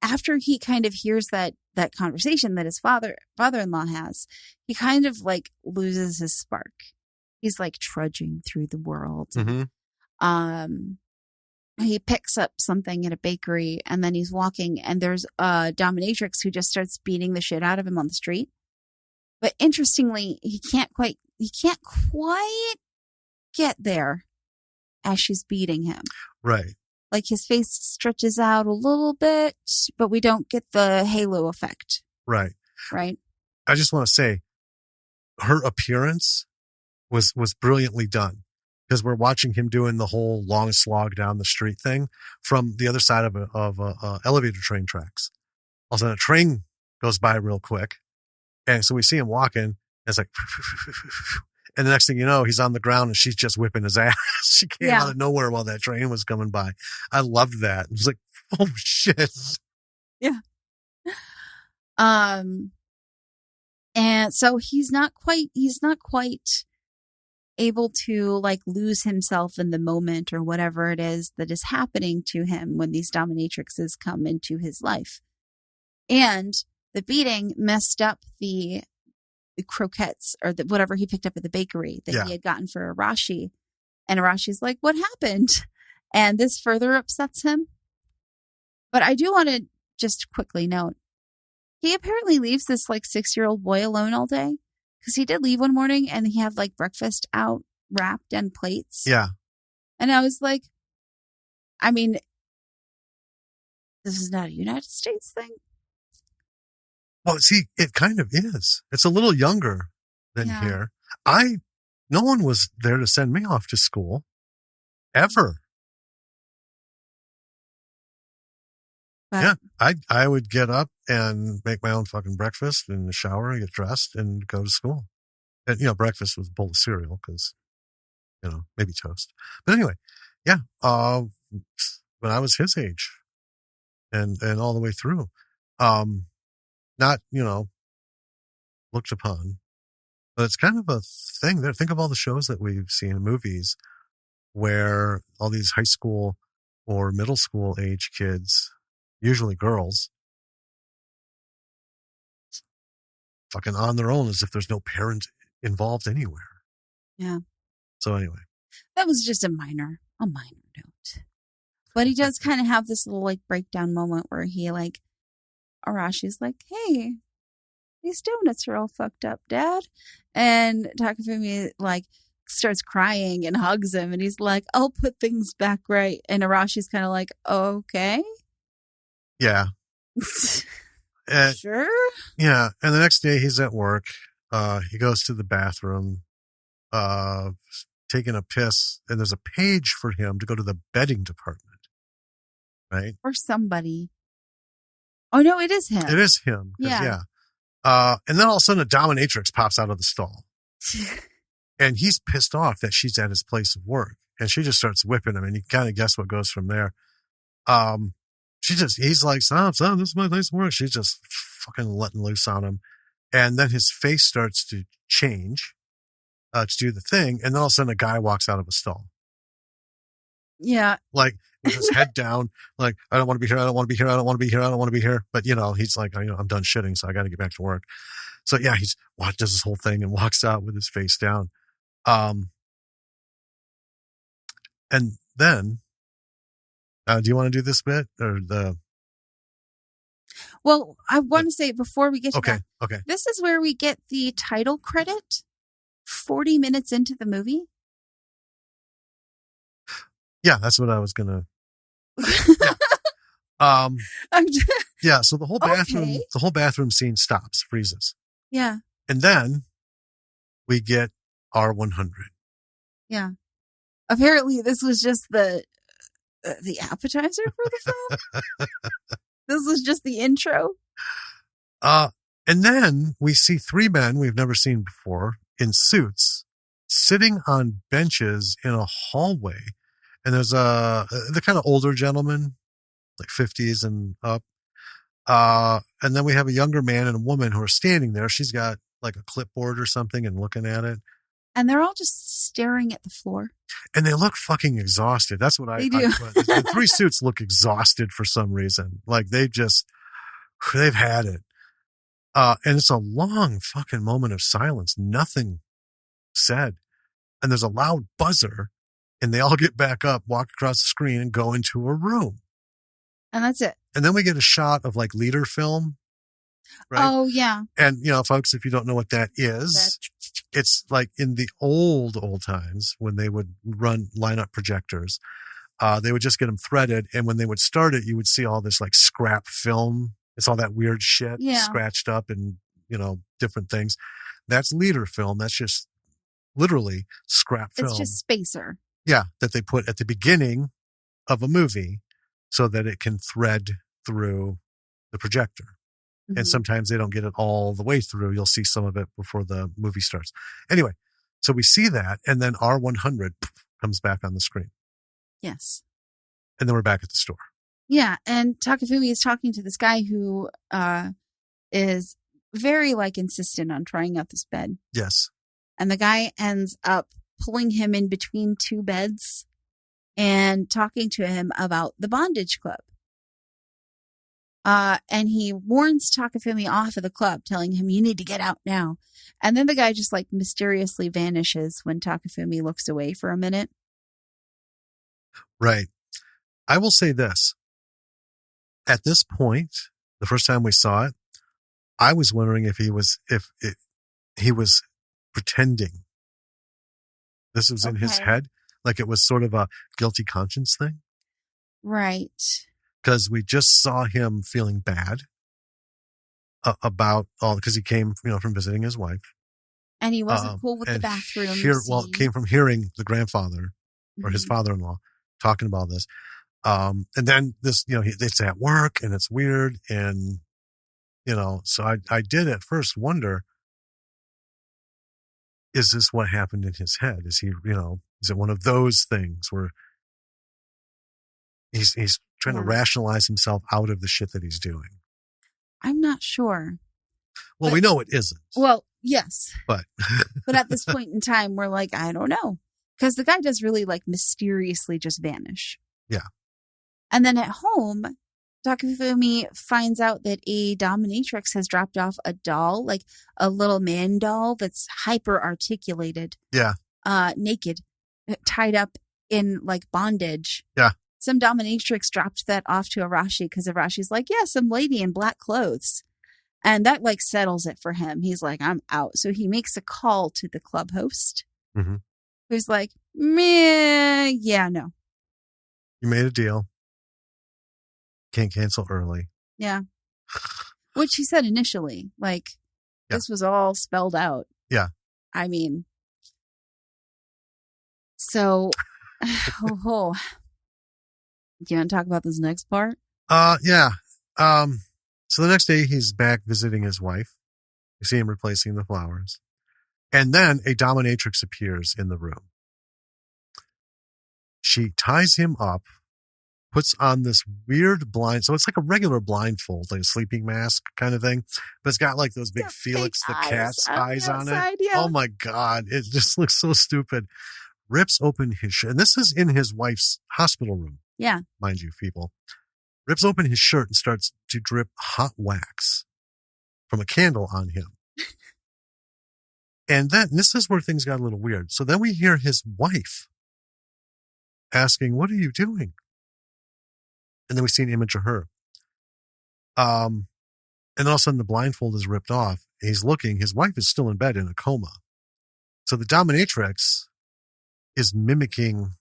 after he kind of hears that conversation that his father-in-law has, he kind of like loses his spark. He's like trudging through the world. Mm-hmm. He picks up something at a bakery and then he's walking and there's a Dominatrix who just starts beating the shit out of him on the street. But interestingly, he can't quite get there as she's beating him. Right. Like his face stretches out a little bit, but we don't get the halo effect. Right. Right. I just want to say her appearance was brilliantly done. Because we're watching him doing the whole long slog down the street thing from the other side of elevator train tracks. All of a sudden, a train goes by real quick, and so we see him walking. And it's like, and the next thing you know, he's on the ground and she's just whipping his ass. She came out of nowhere while that train was coming by. I loved that. It was like, oh shit. Yeah. And so he's not quite able to like lose himself in the moment or whatever it is that is happening to him when these dominatrixes come into his life. And the beating messed up the croquettes or whatever he picked up at the bakery that he had gotten for Arashi. And Arashi's like, what happened? And this further upsets him. But I do want to just quickly note, he apparently leaves this like 6-year-old boy alone all day. Because he did leave one morning and he had like breakfast out wrapped in plates. Yeah. And I was like, I mean, this is not a United States thing. Well, see, it kind of is. It's a little younger than here. No one was there to send me off to school. Ever. But, yeah. I would get up and make my own fucking breakfast in the shower, get dressed, and go to school. And, breakfast was a bowl of cereal because, maybe toast. But anyway, yeah. When I was his age and all the way through, not, looked upon, but it's kind of a thing there. Think of all the shows that we've seen in movies where all these high school or middle school age kids, usually girls, fucking on their own as if there's no parent involved anywhere. Yeah. So anyway. That was just a minor note. But he does kind of have this little like breakdown moment where he like, Arashi's like, hey, these donuts are all fucked up, Dad. And Takafumi like starts crying and hugs him and he's like, I'll put things back right. And Arashi's kind of like, okay. Yeah. Sure. Yeah. And the next day he's at work. He goes to the bathroom, taking a piss, and there's a page for him to go to the bedding department. Right? Or somebody. Oh, no, it is him. It is him. Yeah. And then all of a sudden a dominatrix pops out of the stall. And he's pissed off that she's at his place of work. And she just starts whipping him. And you kind of guess what goes from there. He's like, son, this is my place of work. She's just fucking letting loose on him. And then his face starts to change to do the thing. And then all of a sudden a guy walks out of a stall. Yeah. Like, with his head down, like, I don't want to be here. I don't want to be here. I don't want to be here. I don't want to be here. But, he's like, I'm done shitting, so I got to get back to work. So, yeah, does this whole thing and walks out with his face down. And then, do you want to do this bit or the? Well, I want to say before we get to that. Okay. This is where we get the title credit 40 minutes into the movie. Yeah, that's what I was gonna. Yeah. So the whole bathroom scene stops, freezes. Yeah. And then we get R100. Yeah. Apparently, this was just the appetizer for the film. This was just the intro. And then we see 3 men we've never seen before in suits sitting on benches in a hallway. And there's the kind of older gentleman, like 50s and up. And then we have a younger man and a woman who are standing there. She's got like a clipboard or something and looking at it. And they're all just staring at the floor. And they look fucking exhausted. That's what they do. The 3 suits look exhausted for some reason. Like they've had it. And it's a long fucking moment of silence. Nothing said. And there's a loud buzzer. And they all get back up, walk across the screen, and go into a room. And that's it. And then we get a shot of like leader film. Right? Oh, yeah. And, folks, if you don't know what that is, it's like in the old times when they would line up projectors, they would just get them threaded. And when they would start it, you would see all this like scrap film. It's all that weird shit scratched up and, different things. That's leader film. That's just literally scrap film. It's just spacer. Yeah, that they put at the beginning of a movie so that it can thread through the projector. Mm-hmm. And sometimes they don't get it all the way through. You'll see some of it before the movie starts. Anyway, so we see that, and then R100 comes back on the screen. Yes. And then we're back at the store. Yeah, and Takafumi is talking to this guy who is very like insistent on trying out this bed. Yes. And the guy ends up pulling him in between two beds and talking to him about the bondage club. And he warns Takafumi off of the club, telling him, you need to get out now. And then the guy just like mysteriously vanishes when Takafumi looks away for a minute. Right. I will say this. At this point, the first time we saw it, I was wondering if he was pretending. This was in his head, like it was sort of a guilty conscience thing. Right. Because we just saw him feeling bad about all, because he came, from visiting his wife. And he wasn't cool with the bathroom. It came from hearing the grandfather or his father-in-law talking about this. And then this, it's at work and it's weird. And, so I did at first wonder, is this what happened in his head? Is he, is it one of those things where he's trying to rationalize himself out of the shit that he's doing? I'm not sure. Well, we know it isn't. Well, yes. But at this point in time, we're like, I don't know. Because the guy does really like mysteriously just vanish. Yeah. And then at home, Takafumi finds out that a dominatrix has dropped off a doll, like a little man doll that's hyper articulated. Yeah. Naked, tied up in like bondage. Yeah. Some dominatrix dropped that off to Arashi because Arashi's like, yeah, some lady in black clothes. And that like settles it for him. He's like, I'm out. So he makes a call to the club host. Who's like, meh, yeah, no. You made a deal. Can't cancel early. Yeah. Which he said initially, like, this was all spelled out. Yeah. I mean, so, do you want to talk about this next part? Yeah. So the next day he's back visiting his wife. You see him replacing the flowers. And then a dominatrix appears in the room. She ties him up, puts on this weird blind. So it's like a regular blindfold, like a sleeping mask kind of thing. But it's got like those big Felix the cat's eyes on it. Yeah. Oh my God. It just looks so stupid. Rips open his shirt. And this is in his wife's hospital room. Yeah. Mind you, people. Rips open his shirt and starts to drip hot wax from a candle on him. And then this is where things got a little weird. So then we hear his wife asking, what are you doing? And then we see an image of her. And then all of a sudden the blindfold is ripped off. He's looking. His wife is still in bed in a coma. So the dominatrix is mimicking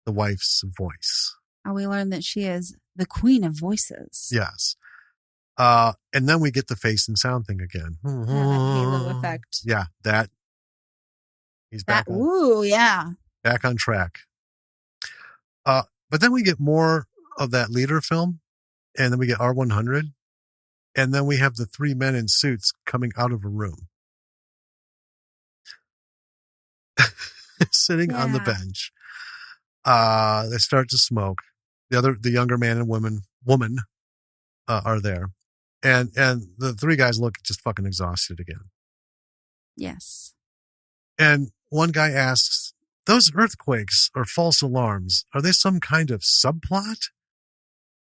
the wife's voice. And we learn that she is the queen of voices. Yes. And then we get the face and sound thing again. Yeah, that halo effect. Yeah, that. He's back. Yeah. Back on track. But then we get more of that leader film, and then we get R100, and then we have the three men in suits coming out of a room. Sitting on the bench. They start to smoke. The younger man and woman are there. And the three guys look just fucking exhausted again. Yes. And one guy asks, those earthquakes or false alarms, are they some kind of subplot?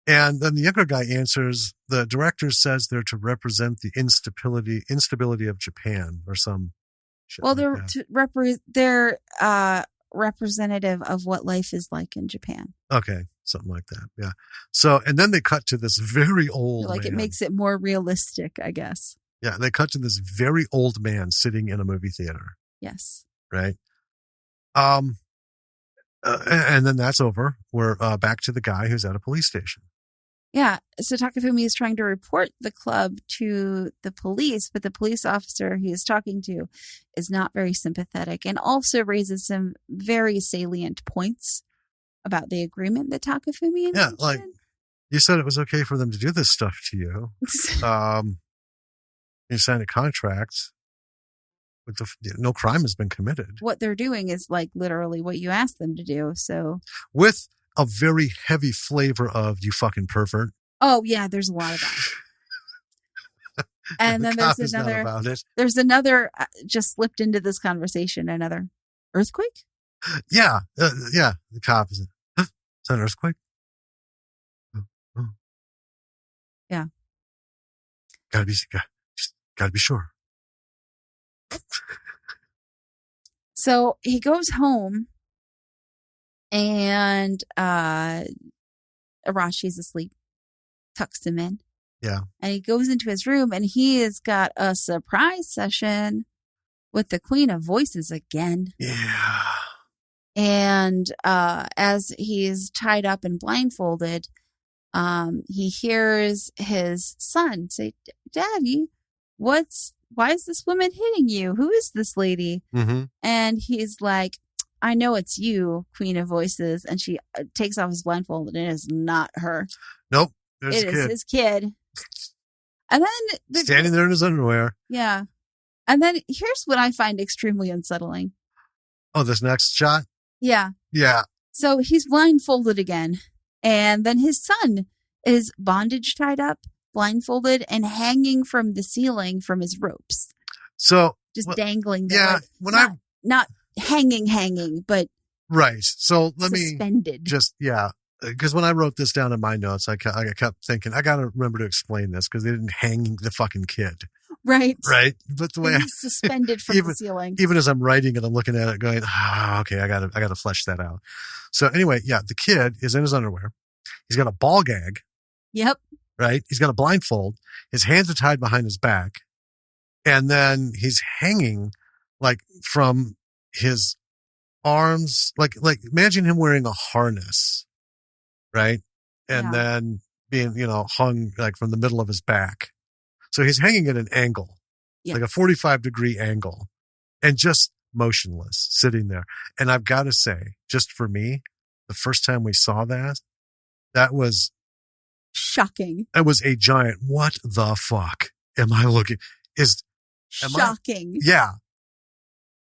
And then the younger guy answers, the director says they're to represent the instability of Japan or some shit. Well, like they're representative of what life is like in Japan. Okay, something like that. Yeah. So, and then they cut to this very old man. It makes it more realistic, I guess. Yeah, they cut to this very old man sitting in a movie theater. Yes. Right. And then that's over. We're back to the guy who's at a police station. Yeah. So Takafumi is trying to report the club to the police, but the police officer he is talking to is not very sympathetic and also raises some very salient points about the agreement that Takafumi mentioned. Yeah, like you said it was okay for them to do this stuff to you. You signed a contract. No crime has been committed. What they're doing is like literally what you asked them to do. So with a very heavy flavor of you fucking pervert. Oh yeah, there's a lot of And then Cop is not about it. There's another just slipped into this conversation. Another earthquake. Yeah. The cop is. Is that an earthquake? Oh. Yeah. Gotta be sure. So he goes home and Arashi's asleep, tucks him in. Yeah. And he goes into his room and he has got a surprise session with the Queen of Voices again. Yeah. And as he's tied up and blindfolded, he hears his son say, "Daddy, why is this woman hitting you? Who is this lady?" Mm-hmm. And he's like, "I know it's you, Queen of Voices." And she takes off his blindfold and it is not her. Nope. It is his kid. And then standing there in his underwear. Yeah. And then here's what I find extremely unsettling. Oh, this next shot? Yeah. Yeah. So he's blindfolded again. And then his son is bondage tied up, blindfolded, and hanging from the ceiling from his ropes. So just dangling there. Yeah. Not hanging, but right. So let suspended. Me just, yeah. Because when I wrote this down in my notes, I kept thinking, I got to remember to explain this because they didn't hang the fucking kid. Right. Right. But the way he's suspended from the ceiling. Even as I'm writing it, I'm looking at it going, okay, I got to flesh that out. So anyway, yeah, the kid is in his underwear. He's got a ball gag. Yep. Right. He's got a blindfold. His hands are tied behind his back. And then he's hanging like from his arms, like imagine him wearing a harness. Right. And then being, hung like from the middle of his back. So he's hanging at an angle, like a 45-degree angle, and just motionless, sitting there. And I've got to say, just for me, the first time we saw that was shocking. That was a giant, what the fuck am I looking? Shocking. Yeah.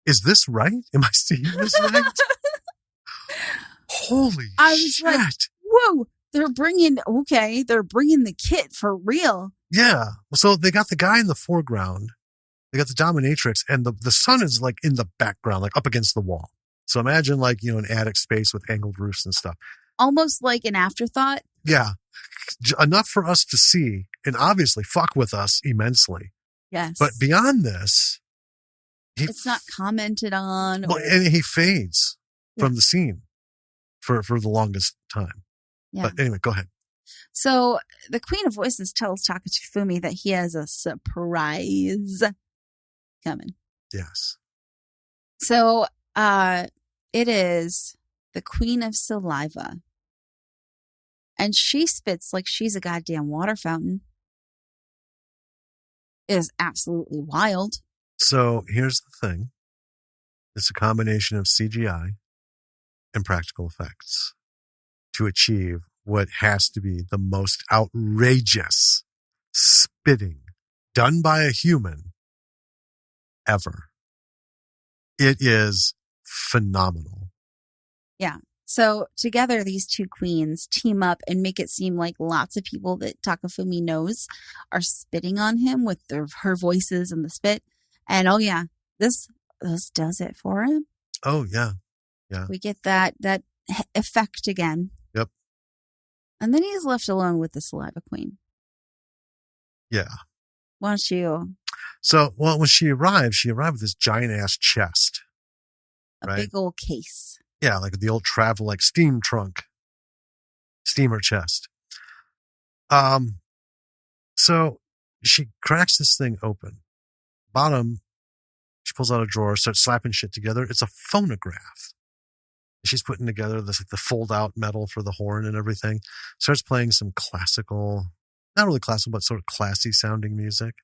Is this right? Am I seeing this right? Holy shit. Like, whoa, they're bringing the kit for real. Yeah. So they got the guy in the foreground. They got the dominatrix and the sun is like in the background, like up against the wall. So imagine like, an attic space with angled roofs and stuff. Almost like an afterthought. Yeah. Enough for us to see and obviously fuck with us immensely. Yes. But beyond this, it's not commented on. Well, and he fades from the scene for the longest time. Yeah. But anyway, go ahead. So the Queen of Voices tells Takafumi that he has a surprise coming. Yes. So it is the Queen of Saliva. And she spits like she's a goddamn water fountain. It is absolutely wild. So here's the thing. It's a combination of CGI and practical effects to achieve what has to be the most outrageous spitting done by a human ever. It is phenomenal. Yeah. So together, these two queens team up and make it seem like lots of people that Takafumi knows are spitting on him with her voices and the spit. And this does it for him. Oh, yeah. Yeah. We get that effect again. Yep. And then he's left alone with the Saliva Queen. Yeah. Why don't you? So, when she arrived with this giant ass chest. A big old case. Yeah, like the old travel, like steamer chest. So she cracks this thing open. Bottom, she pulls out a drawer, starts slapping shit together. It's a phonograph. She's putting together this, like the fold out metal for the horn and everything. Starts playing some classical, not really classical, but sort of classy sounding music.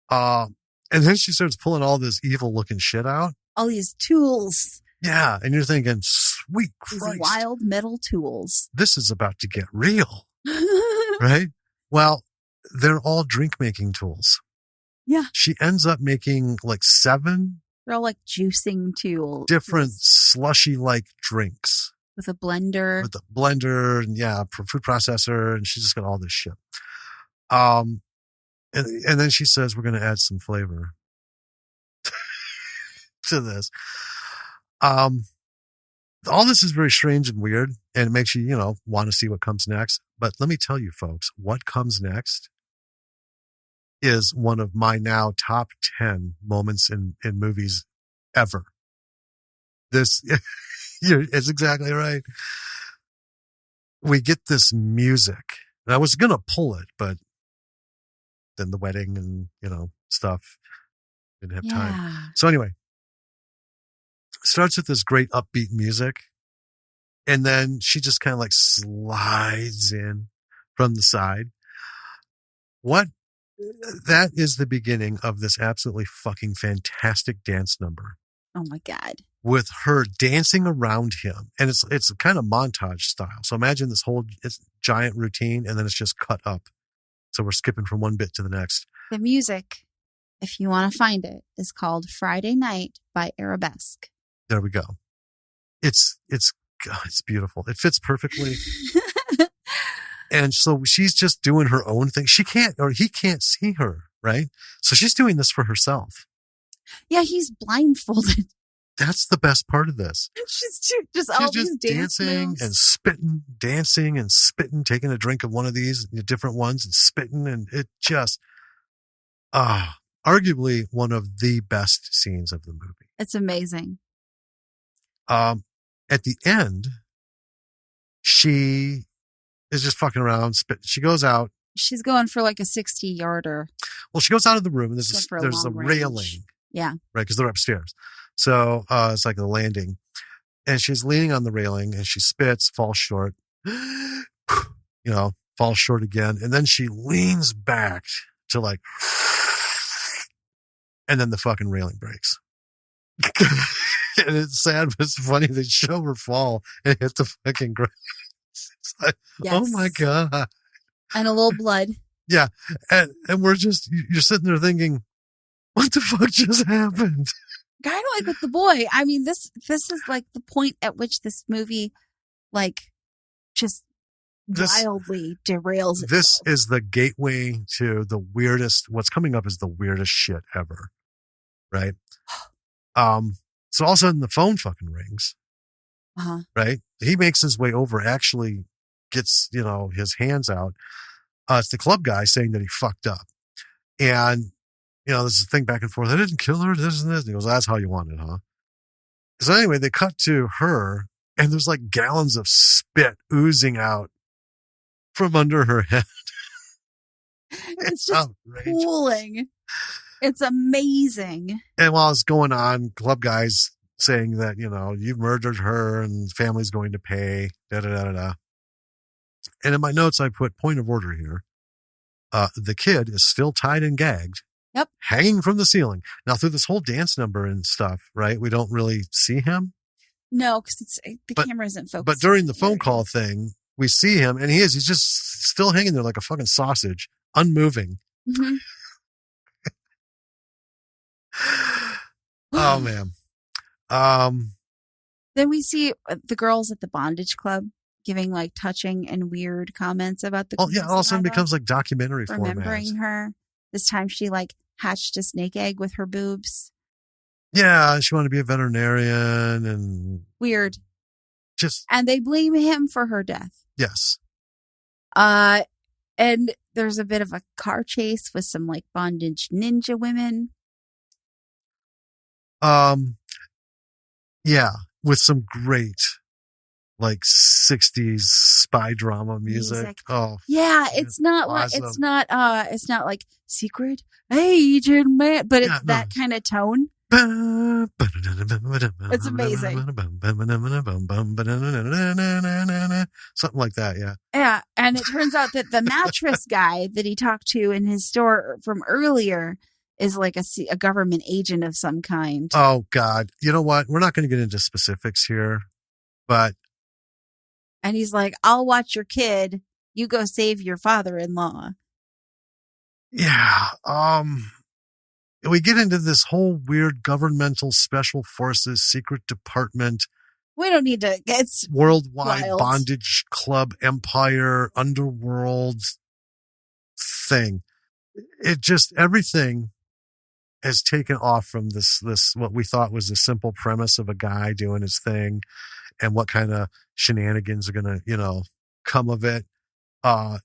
And then she starts pulling all this evil looking shit out. All these tools. Yeah. And you're thinking, sweet Christ. These wild metal tools. This is about to get real. Right? Well, they're all drink making tools. Yeah. She ends up making like 7. They're all like juicing tools. Different slushy like drinks. With a blender. And food processor. And she's just got all this shit. And then she says, we're going to add some flavor to this. All this is very strange and weird, and it makes you, want to see what comes next. But let me tell you, folks, what comes next is one of my now top 10 moments in movies ever. This, it's exactly right. We get this music. And I was going to pull it, but then the wedding and, stuff didn't have time. So anyway, starts with this great upbeat music. And then she just kind of like slides in from the side. That is the beginning of this absolutely fucking fantastic dance number. Oh my God. With her dancing around him. And it's kind of montage style. So imagine this whole giant routine, and then it's just cut up. So we're skipping from one bit to the next. The music, if you want to find it, is called Friday Night by Arabesque. There we go. It's beautiful. It fits perfectly. And so she's just doing her own thing. He can't see her, right? So she's doing this for herself. Yeah, he's blindfolded. That's the best part of this. She's all these dancing and spitting, taking a drink of one of these different ones and spitting. And it just, arguably one of the best scenes of the movie. It's amazing. At the end, she is just fucking around. She goes out. She's going for like a 60-yarder. Well, she goes out of the room and there's a railing. Yeah. Right, because they're upstairs. So it's like a landing. And she's leaning on the railing and she spits, falls short. Falls short again. And then she leans back to like, and then the fucking railing breaks. And it's sad, but it's funny. They show her fall and hit the fucking ground. It's like, yes. Oh my God. And a little blood. Yeah. And you're sitting there thinking, what the fuck just happened? Kind of like with the boy. I mean, this is like the point at which this movie, like, just wildly derails itself. This is the gateway to the weirdest. What's coming up is the weirdest shit ever. Right? So all of a sudden the phone fucking rings. Uh-huh. Right? He makes his way over, actually gets, his hands out. It's the club guy saying that he fucked up. And, this is a thing back and forth. I didn't kill her, this and this. And he goes, that's how you want it, huh? So anyway, they cut to her, and there's like gallons of spit oozing out from under her head. It's just pooling. It's amazing. And while it's going on, club guys saying that, you've murdered her and family's going to pay, da-da-da-da-da. And in my notes, I put point of order here. The kid is still tied and gagged. Yep. Hanging from the ceiling. Now, through this whole dance number and stuff, right, we don't really see him. No, because the camera isn't focused. But during the phone call thing, we see him, and he's just still hanging there like a fucking sausage, unmoving. Mm-hmm. Oh, man. Then we see the girls at the bondage club giving like touching and weird comments about the. Oh yeah, all of a sudden becomes like documentary format. Remembering her. This time she like hatched a snake egg with her boobs. Yeah, she wanted to be a veterinarian and weird. And they blame him for her death. Yes. And there's a bit of a car chase with some like bondage ninja women. Yeah, with some great like 60s spy drama music. Oh. Yeah, it's not awesome. It's not like Secret Agent Man, but it's that kind of tone. It's amazing. Something like that, yeah. Yeah, and it turns out that the mattress guy that he talked to in his store from earlier is like a government agent of some kind. Oh, God. You know what? We're not going to get into specifics here, but... And he's like, I'll watch your kid. You go save your father-in-law. Yeah. We get into this whole weird governmental special forces, secret department. We don't need to. It's worldwide wild. Bondage club empire, underworld thing. it just, everything has taken off from this, what we thought was a simple premise of a guy doing his thing and what kind of shenanigans are going to, come of it.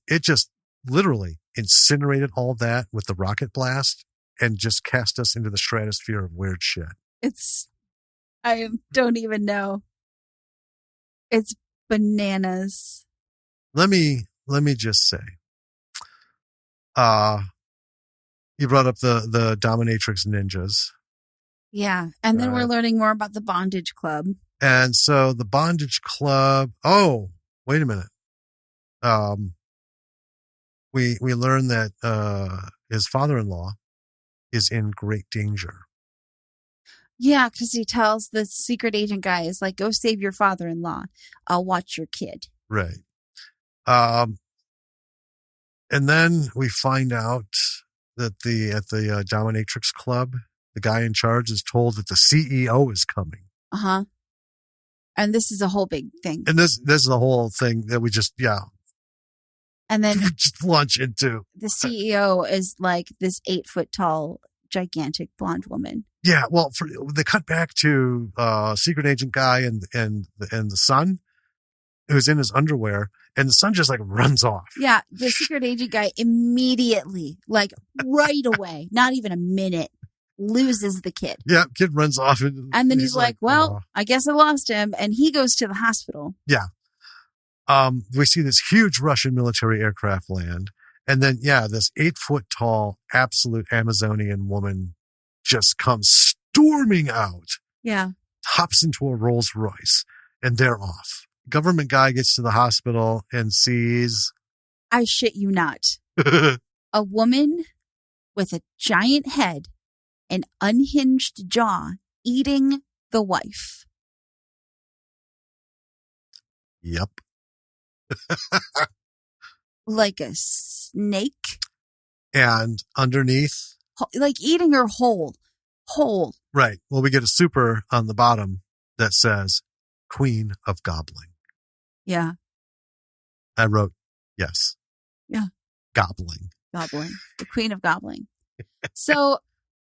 It just literally incinerated all that with the rocket blast and just cast us into the stratosphere of weird shit. I don't even know. It's bananas. Let me just say, you brought up the Dominatrix ninjas. Yeah. And then we're learning more about the Bondage Club. And so the Bondage Club, oh, wait a minute. We learn that his father-in-law is in great danger. Yeah, because he tells the secret agent guy, is like, go save your father-in-law. I'll watch your kid. Right. And then we find out that at the Dominatrix Club, the guy in charge is told that the CEO is coming. Uh-huh. And this is a whole big thing. And this is a whole thing that we just, and then just launch into. The CEO is like this 8-foot tall, gigantic blonde woman. Yeah, well, they cut back to secret agent guy and the son, who's in his underwear, and the son just like runs off. Yeah, the secret agent guy immediately, like right away, not even a minute, loses the kid. Yeah, kid runs off. And then he's like, well, I guess I lost him. And he goes to the hospital. Yeah. We see this huge Russian military aircraft land. And then, this 8-foot tall, absolute Amazonian woman just comes storming out. Yeah. Hops into a Rolls Royce, and they're off. Government guy gets to the hospital and sees. I shit you not. A woman with a giant head and unhinged jaw eating the wife. Yep. Like a snake. And underneath. Like eating her whole. Right. Well, we get a super on the bottom that says Queen of Gobbling. Yeah. I wrote, yes. Yeah. Gobbling. The Queen of Gobbling. So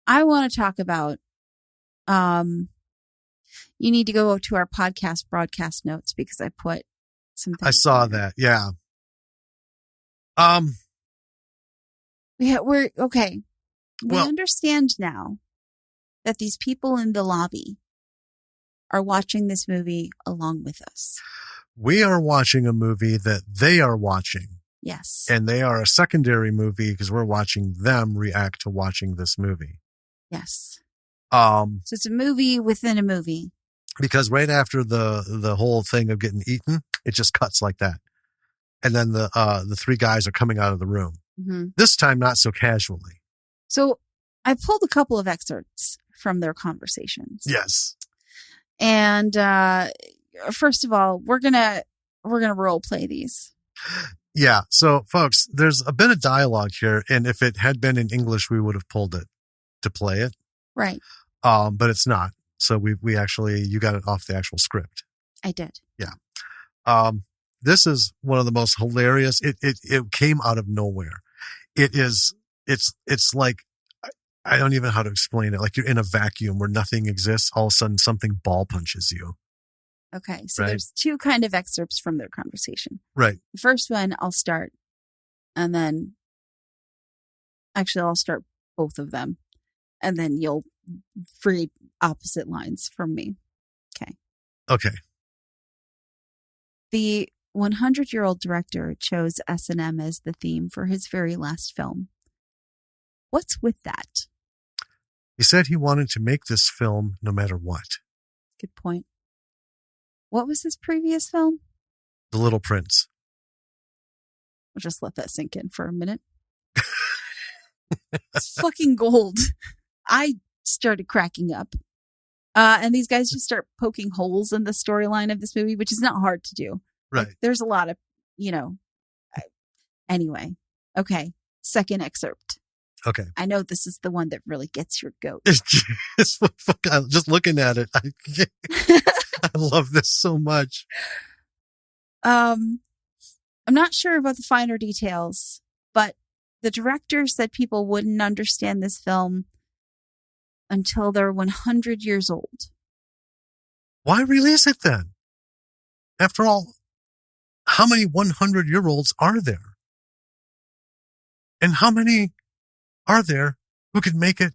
I want to talk about, you need to go to our podcast broadcast notes because I put some things. I saw that. Yeah. We're okay. We understand now that these people in the lobby are watching this movie along with us. We are watching a movie that they are watching. Yes. And they are a secondary movie because we're watching them react to watching this movie. Yes. So it's a movie within a movie. Because right after the whole thing of getting eaten, it just cuts like that. And then the three guys are coming out of the room. Mm-hmm. This time, not so casually. So I pulled a couple of excerpts from their conversations. Yes. And first of all, we're gonna role play these. Yeah. So, folks, there's a bit of dialogue here, and if it had been in English, we would have pulled it to play it. Right. But it's not. So we actually, you got it off the actual script. I did. Yeah. This is one of the most hilarious. It came out of nowhere. It's like, I don't even know how to explain it. Like you're in a vacuum where nothing exists. All of a sudden something ball punches you. Okay. So There's two kind of excerpts from their conversation. Right. The first one I'll start, and then actually I'll start both of them, and then you'll read opposite lines from me. Okay. The 100-year-old director chose S&M as the theme for his very last film. What's with that? He said he wanted to make this film no matter what. Good point. What was his previous film? The Little Prince. I'll just let that sink in for a minute. It's fucking gold. I started cracking up. And these guys just start poking holes in the storyline of this movie, which is not hard to do. Right. Like, there's a lot of, anyway. Okay. Second excerpt. Okay. I know this is the one that really gets your goat. Just looking at it. I love this so much. I'm not sure about the finer details, but the director said people wouldn't understand this film until they're 100 years old. Why release it then? After all, how many 100-year-olds are there? And how many are there who could make it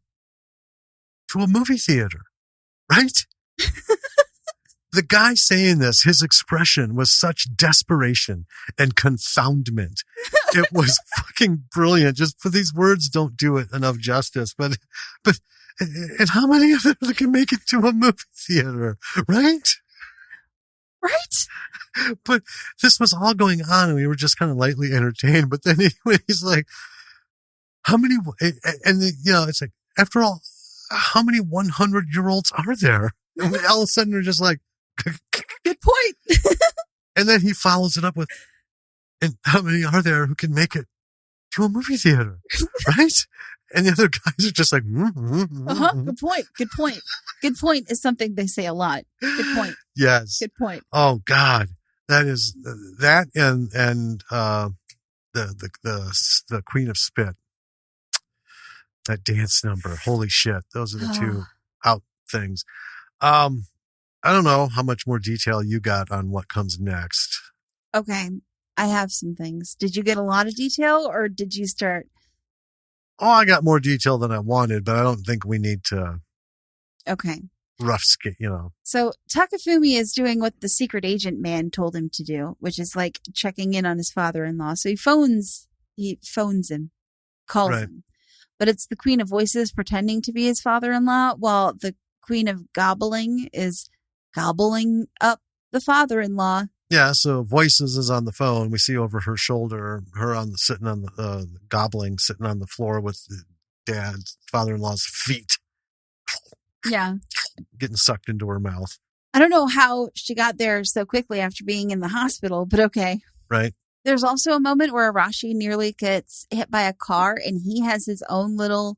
to a movie theater? Right? The guy saying this, his expression was such desperation and confoundment. It was fucking brilliant. Just for these words don't do it enough justice. But and how many of them can make it to a movie theater? Right? Right? But this was all going on and we were just kind of lightly entertained. But then he's like, how many, and it's like, after all, how many 100-year-olds are there? And all of a sudden they're just like, good point. And then he follows it up with, and how many are there who can make it to a movie theater? Right? And the other guys are just like, Good point. Good point. Good point is something they say a lot. Good point. Yes. Good point. Oh God. That is that and the Queen of Spit. That dance number. Holy shit. Those are the two out things. I don't know how much more detail you got on what comes next. Okay. I have some things. Did you get a lot of detail or did you start? Oh, I got more detail than I wanted, but I don't think we need to. Okay. Rough skate, So Takafumi is doing what the secret agent man told him to do, which is like checking in on his father-in-law. So he phones him, calls him. But it's the Queen of Voices pretending to be his father-in-law, while the Queen of Gobbling is gobbling up the father-in-law. Yeah, so Voices is on the phone. We see over her shoulder, her sitting on the gobbling, sitting on the floor with the dad's father-in-law's feet. Yeah. Getting sucked into her mouth. I don't know how she got there so quickly after being in the hospital, but okay. Right. There's also a moment where Arashi nearly gets hit by a car and he has his own little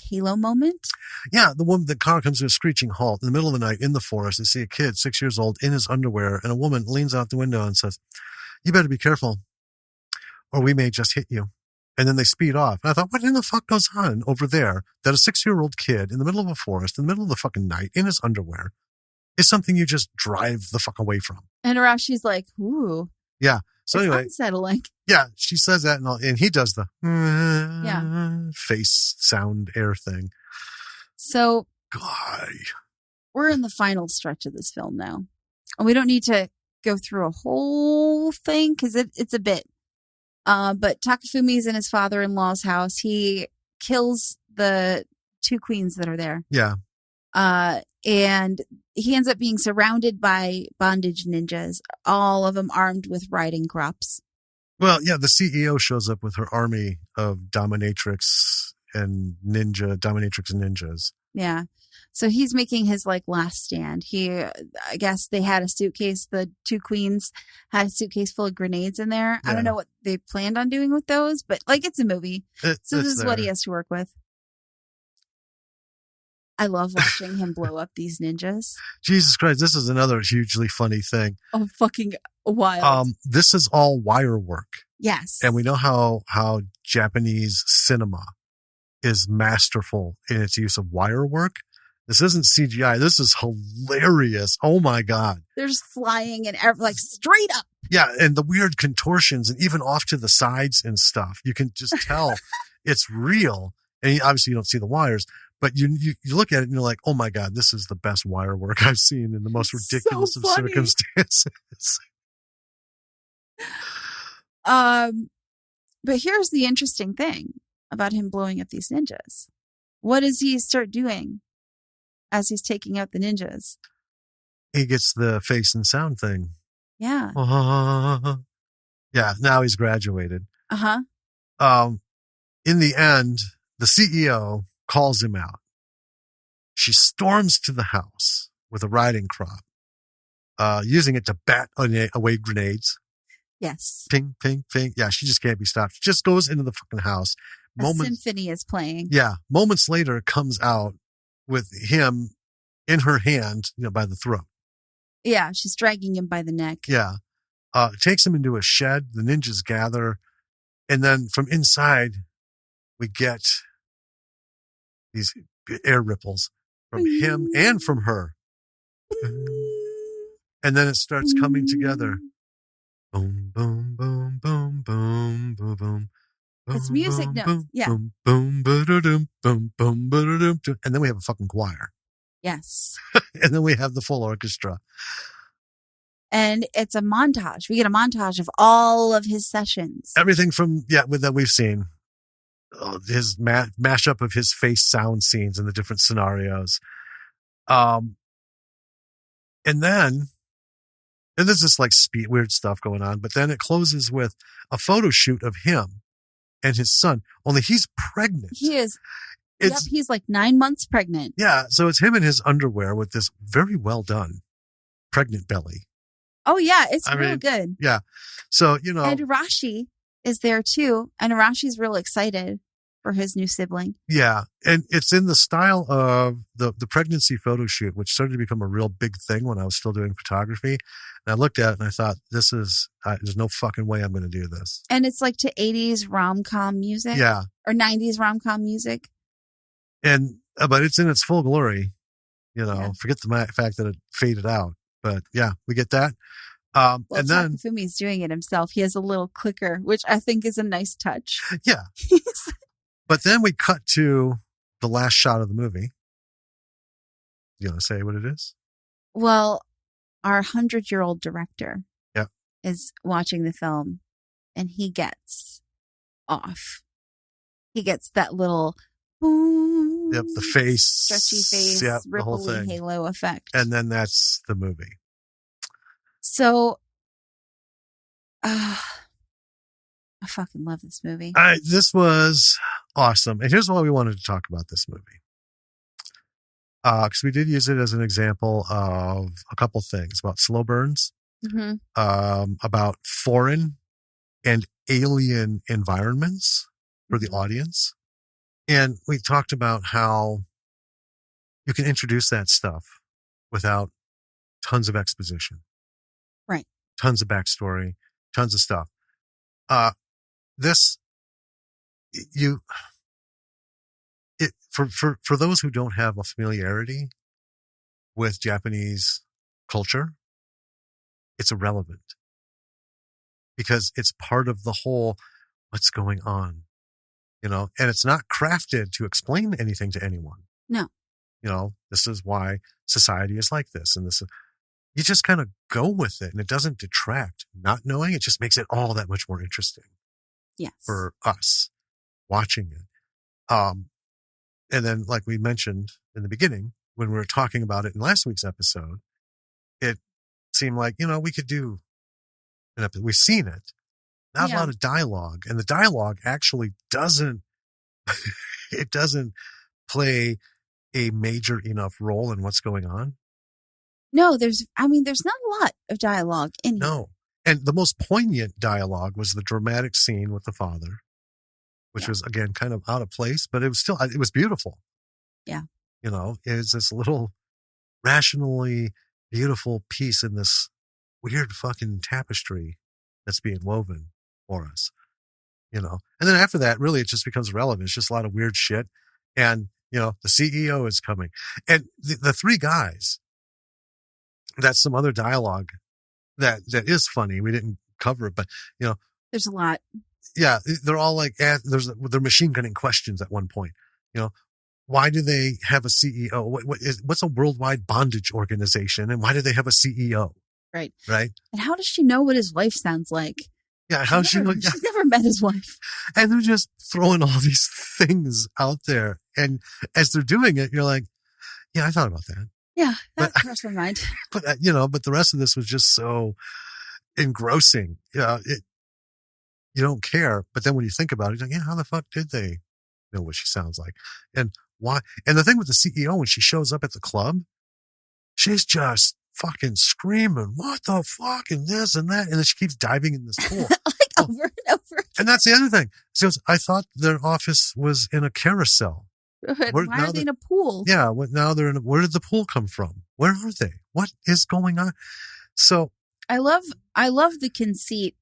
halo moment. Yeah, the car comes to a screeching halt in the middle of the night in the forest. They see a kid 6 years old in his underwear and a woman leans out the window and says, "You better be careful or we may just hit you." And then they speed off. And I thought, what in the fuck goes on over there that a 6-year-old kid in the middle of a forest, in the middle of the fucking night, in his underwear, is something you just drive the fuck away from? And Arashi's like, ooh. Yeah. So it's anyway. unsettling. Yeah, she says that and he does the face sound air thing. So God. We're in the final stretch of this film now. And we don't need to go through a whole thing because it's a bit. But Takafumi's in his father-in-law's house. He kills the two queens that are there. Yeah. And he ends up being surrounded by bondage ninjas, all of them armed with riding crops. Well, yeah, the CEO shows up with her army of dominatrix and ninjas. Yeah. So he's making his last stand. I guess they had a suitcase. The two queens had a suitcase full of grenades in there. Yeah. I don't know what they planned on doing with those, but it's a movie. So this is what he has to work with. I love watching him blow up these ninjas. Jesus Christ, this is another hugely funny thing. Oh, fucking wild. This is all wire work. Yes. And we know how Japanese cinema is masterful in its use of wire work. This isn't CGI. This is hilarious. Oh my God. There's flying and straight up. Yeah. And the weird contortions and even off to the sides and stuff. You can just tell it's real. And obviously you don't see the wires, but you look at it and you're like, oh my God, this is the best wire work I've seen in the most ridiculous of circumstances. But here's the interesting thing about him blowing up these ninjas. What does he start doing as he's taking out the ninjas? He gets the face and sound thing. Yeah. Yeah. Now he's graduated. Uh-huh. In the end, the CEO calls him out. She storms to the house with a riding crop, using it to bat away grenades. Yes. Ping, ping, ping. Yeah, she just can't be stopped. She just goes into the fucking house. A symphony is playing. Yeah. Moments later, comes out with him in her hand, by the throat. Yeah, she's dragging him by the neck. Yeah. Takes him into a shed. The ninjas gather. And then from inside, we get these air ripples from him and from her. And then it starts coming together. Boom, boom, boom, boom, boom, boom, boom. It's music notes. Boom, Yeah. boom, boom, ba-da-dum, boom, boom, ba-da-dum, and then we have a fucking choir. Yes. And then we have the full orchestra. And it's a montage. We get a montage of all of his sessions. Everything from, that we've seen. His mashup of his face sound scenes in the different scenarios. And there's this like weird stuff going on, but then it closes with a photo shoot of him and his son, only he's pregnant. He is. He's like 9 months pregnant. Yeah, so it's him in his underwear with this very well done pregnant belly. Oh, yeah, it's real good. Yeah, so, And Rashi is there too, and Rashi's real excited for his new sibling. Yeah, and it's in the style of the pregnancy photo shoot, which started to become a real big thing when I was still doing photography. And I looked at it and I thought, there's no fucking way I'm going to do this. And it's like to 80s rom-com music. Yeah. Or 90s rom-com music. And, but it's in its full glory, forget the fact that it faded out. But yeah, we get that. Well, and then Takufumi's doing it himself. He has a little clicker, which I think is a nice touch. Yeah. But then we cut to the last shot of the movie. You want to say what it is? Well, our 100-year-old director is watching the film, and he gets off. He gets that little boom, the face, stretchy face, the whole thing, halo effect. And then that's the movie. So, I fucking love this movie. This was awesome. And here's why we wanted to talk about this movie. Because we did use it as an example of a couple things about slow burns, about foreign and alien environments for the audience. And we talked about how you can introduce that stuff without tons of exposition. Right. Tons of backstory, tons of stuff. For those who don't have a familiarity with Japanese culture, it's irrelevant because it's part of the whole what's going on, and it's not crafted to explain anything to anyone. No. This is why society is like this. And you just kind of go with it and it doesn't detract. Not knowing, it just makes it all that much more interesting. Yes. For us watching it. And then, like we mentioned in the beginning, when we were talking about it in last week's episode, it seemed like, we could do an episode. We've seen it. Not a lot of dialogue. And the dialogue actually doesn't play a major enough role in what's going on. No, there's not a lot of dialogue in here. No. And the most poignant dialogue was the dramatic scene with the father, which was, again, kind of out of place, but it was beautiful. Yeah. It's this little rationally beautiful piece in this weird fucking tapestry that's being woven for us, And then after that, really, it just becomes relevant. It's just a lot of weird shit. And, the CEO is coming. And the three guys, that's some other dialogue that is funny. We didn't cover it, but, there's a lot. Yeah, they're all like, they're machine gunning questions at one point. Why do they have a CEO? What's a worldwide bondage organization? And why do they have a CEO? Right. Right. And how does she know what his wife sounds like? Yeah. She's never met his wife. And they're just throwing all these things out there. And as they're doing it, you're like, yeah, I thought about that. Yeah. That crossed my mind. But, but the rest of this was just so engrossing. You don't care. But then when you think about it, you're like, yeah, how the fuck did they know what she sounds like? And why? And the thing with the CEO, when she shows up at the club, she's just fucking screaming, what the fuck, and this and that. And then she keeps diving in this pool. Over and over. And that's the other thing. So I thought their office was in a carousel. Why are they in a pool? Yeah. Now they're where did the pool come from? Where are they? What is going on? So I love the conceit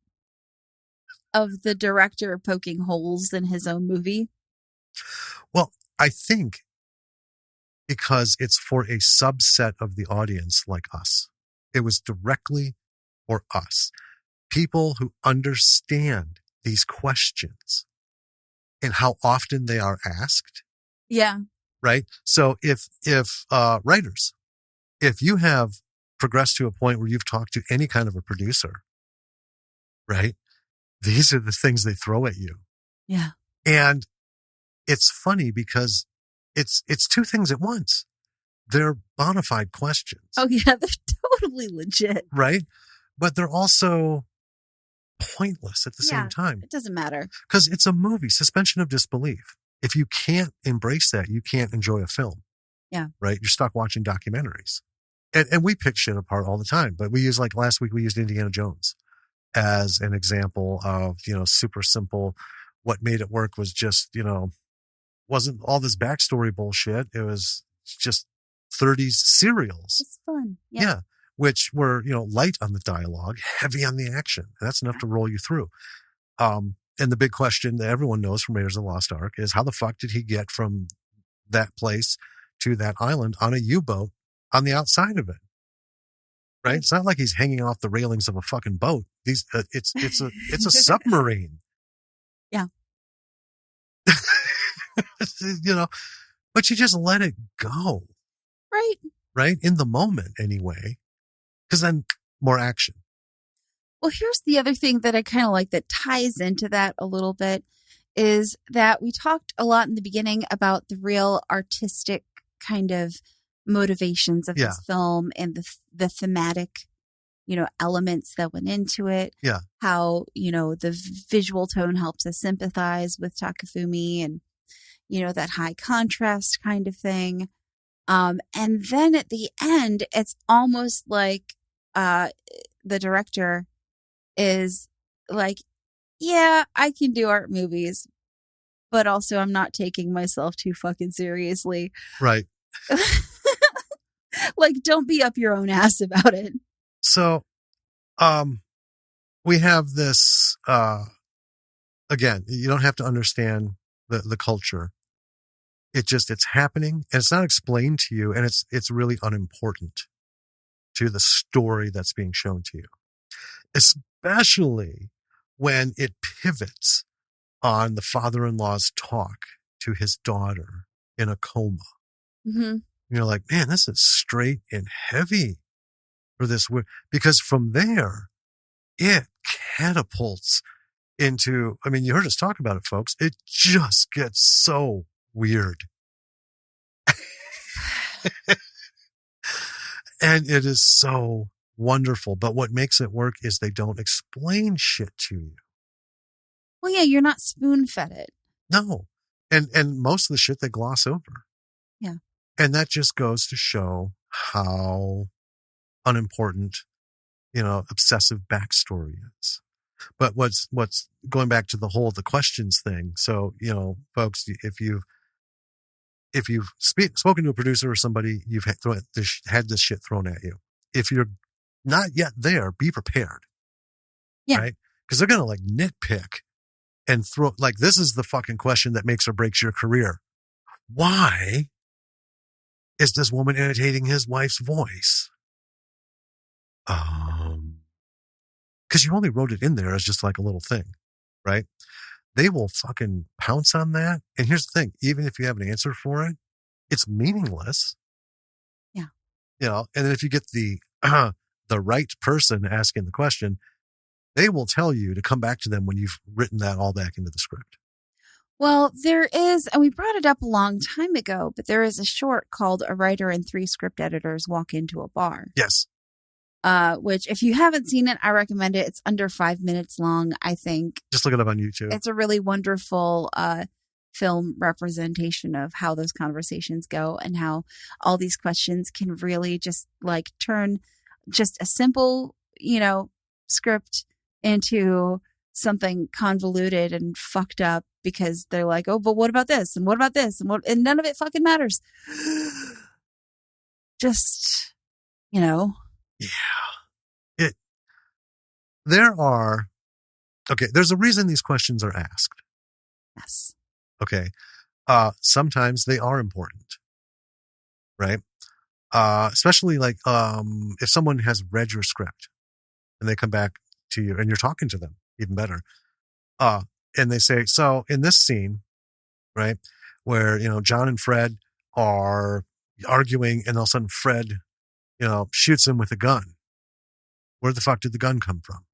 of the director poking holes in his own movie? Well, I think because it's for a subset of the audience like us. It was directly for us. People who understand these questions and how often they are asked. Yeah. Right? So if writers, if you have progressed to a point where you've talked to any kind of a producer, right? These are the things they throw at you. Yeah. And it's funny because it's two things at once. They're bona fide questions. Oh, yeah, they're totally legit. Right? But they're also pointless at the same time. It doesn't matter. Because it's a movie, suspension of disbelief. If you can't embrace that, you can't enjoy a film. Yeah. Right? You're stuck watching documentaries. And we pick shit apart all the time. But we use, like last week, we used Indiana Jones as an example of, super simple. What made it work was just, wasn't all this backstory bullshit. It was just 30s serials. It's fun. Yeah. Which were, light on the dialogue, heavy on the action. And that's enough to roll you through. And the big question that everyone knows from Raiders of the Lost Ark is how the fuck did he get from that place to that island on a U-boat on the outside of it? Right? It's not like he's hanging off the railings of a fucking boat. It's a submarine. Yeah. But you just let it go. Right. Right? In the moment, anyway. Because then more action. Well, here's the other thing that I kind of like that ties into that a little bit is that we talked a lot in the beginning about the real artistic kind of motivations of this film and the thematic, elements that went into it. Yeah. How, the visual tone helps us sympathize with Takafumi and, that high contrast kind of thing. And then at the end, it's almost like the director is like, yeah, I can do art movies, but also I'm not taking myself too fucking seriously. Right. Like, don't be up your own ass about it. So, we have this, again, you don't have to understand the culture. It's happening and it's not explained to you. And it's really unimportant to the story that's being shown to you, especially when it pivots on the father-in-law's talk to his daughter in a coma. Mm-hmm. You're like, man, this is straight and heavy for this. Because from there, it catapults into, you heard us talk about it, folks. It just gets so weird. And it is so wonderful. But what makes it work is they don't explain shit to you. Well, yeah, you're not spoon-fed it. No. And most of the shit they gloss over. Yeah. And that just goes to show how unimportant, obsessive backstory is. But what's going back to the questions thing. So, folks, if you've spoken to a producer or somebody, you've had this shit thrown at you. If you're not yet there, be prepared. Yeah. Right? Because they're going to nitpick and throw, this is the fucking question that makes or breaks your career. Why is this woman imitating his wife's voice? Because you only wrote it in there as just a little thing, right? They will fucking pounce on that. And here's the thing, even if you have an answer for it, it's meaningless. Yeah. And then if you get the right person asking the question, they will tell you to come back to them when you've written that all back into the script. Well, there is, and we brought it up a long time ago, but there is a short called A Writer and Three Script Editors Walk Into a Bar. Yes. Which, if you haven't seen it, I recommend it. It's under 5 minutes long, I think. Just look it up on YouTube. It's a really wonderful film representation of how those conversations go and how all these questions can really just turn just a simple, script into something convoluted and fucked up because they're like, oh, but what about this? And what about this? And none of it fucking matters. Just, Yeah. There are Okay, there's a reason these questions are asked. Yes. Okay. Sometimes they are important, right? Especially like if someone has read your script and they come back to you and you're talking to them, even better. And they say, so in this scene, right, where, John and Fred are arguing and all of a sudden Fred, shoots him with a gun. Where the fuck did the gun come from?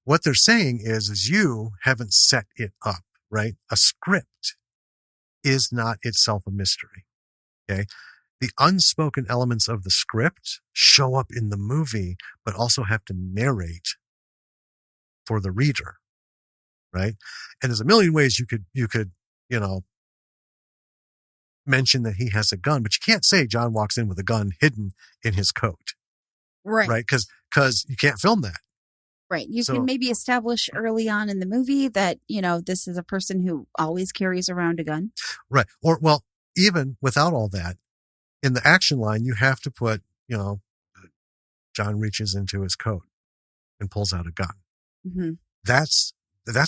What they're saying is you haven't set it up, right? A script is not itself a mystery. Okay. The unspoken elements of the script show up in the movie, but also have to narrate for the reader. Right. And there's a million ways you could, mention that he has a gun, but you can't say John walks in with a gun hidden in his coat. Right. Right. Cause you can't film that. Right. You can maybe establish early on in the movie that, this is a person who always carries around a gun. Right. Or, well, even without all that, in the action line, you have to put, John reaches into his coat and pulls out a gun. Mm-hmm. That's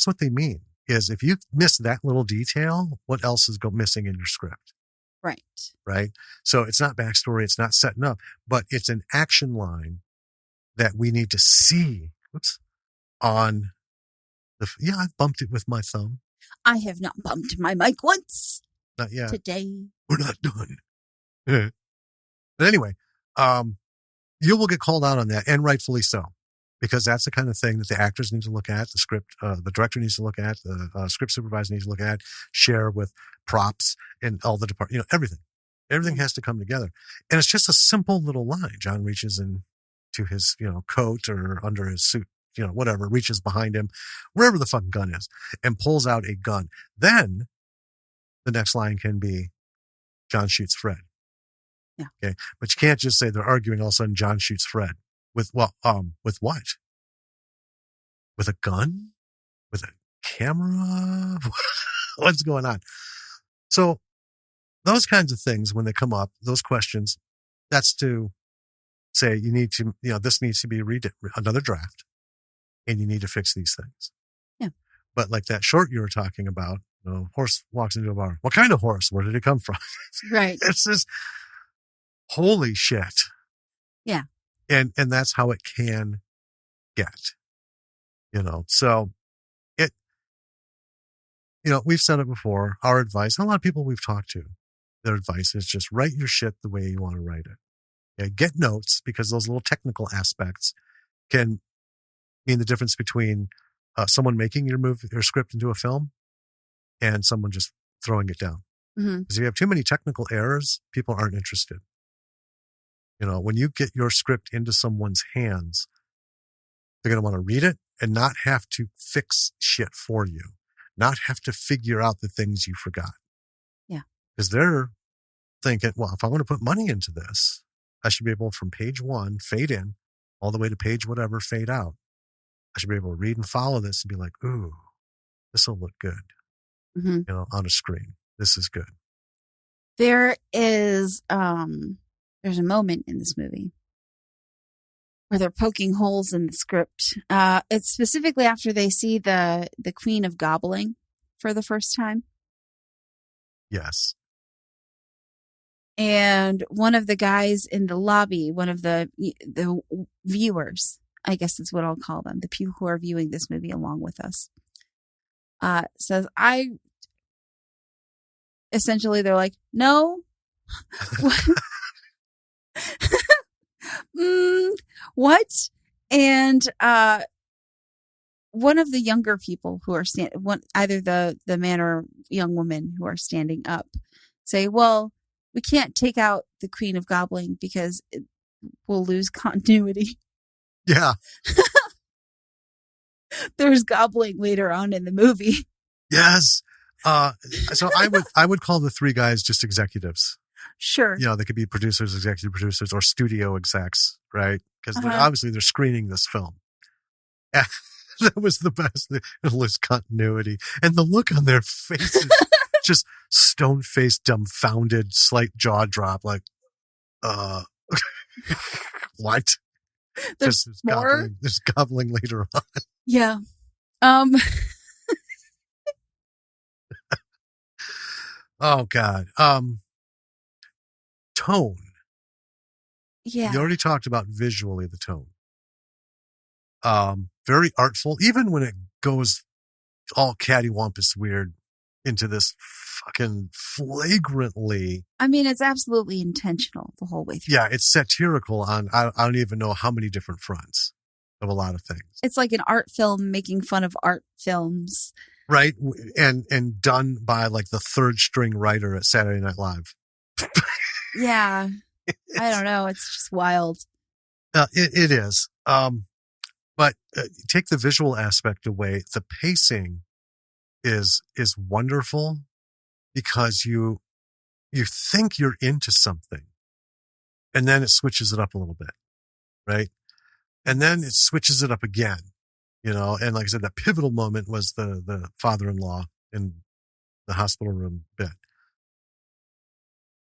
what they mean, is if you miss that little detail, what else is missing in your script? Right. Right. So it's not backstory. It's not setting up, but it's an action line that we need to see. On the, I've bumped it with my thumb. I have not bumped my mic once. Not yet. Today. We're not done. But anyway, you will get called out on that, and rightfully so, because that's the kind of thing that the actors need to look at, the script, the director needs to look at, the script supervisor needs to look at, share with props and all the department, everything. Everything has to come together. And it's just a simple little line. John reaches into his, coat or under his suit, whatever, reaches behind him, wherever the fucking gun is, and pulls out a gun. Then the next line can be John shoots Fred. Yeah. Okay. But you can't just say they're arguing, all of a sudden John shoots Fred. With what? With a gun? With a camera? What's going on? So those kinds of things, when they come up, those questions, that's to say you need to, this needs to be another draft, and you need to fix these things. Yeah. But like that short you were talking about, horse walks into a bar. What kind of horse? Where did it come from? Right. It's just, holy shit. Yeah. And that's how it can get, so it, we've said it before, our advice, a lot of people we've talked to, their advice is just write your shit the way you want to write it. Yeah, get notes, because those little technical aspects can mean the difference between someone making your script into a film and someone just throwing it down. Mm-hmm. Because if you have too many technical errors, people aren't interested. When you get your script into someone's hands, they're going to want to read it and not have to fix shit for you, not have to figure out the things you forgot. Yeah. Because they're thinking, well, if I want to put money into this, I should be able, from page 1, fade in, all the way to page whatever, fade out. I should be able to read and follow this and be like, ooh, this will look good, mm-hmm. On a screen. This is good. There is, there's a moment in this movie where they're poking holes in the script. It's specifically after they see the Queen of Gobbling for the first time. Yes. And one of the guys in the lobby, one of the viewers, I guess is what I'll call them, the people who are viewing this movie along with us, says, essentially they're like, no. What? And one of the younger people who are either the man or young woman who are standing up, say, well, we can't take out the Queen of Gobbling because we'll lose continuity. Yeah. There's gobbling later on in the movie. Yes. So I would call the three guys just executives. Sure. They could be producers, executive producers, or studio execs, right? Because obviously they're screening this film. And that was the best. It'll lose continuity. And the look on their faces, just stone-faced, dumbfounded, slight jaw drop, like, what? There's more? There's gobbling later on. Yeah. Um, Oh God. Tone. yeah. You already talked about visually the tone. Very artful, even when it goes all cattywampus weird into this fucking flagrantly. I mean, it's absolutely intentional the whole way through. Yeah, it's satirical on, I don't even know how many different fronts of a lot of things. It's like an art film making fun of art films. Right? And done by like the third string writer at Saturday Night Live. Yeah. I don't know. It's just wild. It is. But take the visual aspect away. The pacing is wonderful because you think you're into something and then it switches it up a little bit. Right. And then it switches it up again, and like I said, that pivotal moment was the father-in-law in the hospital room bit.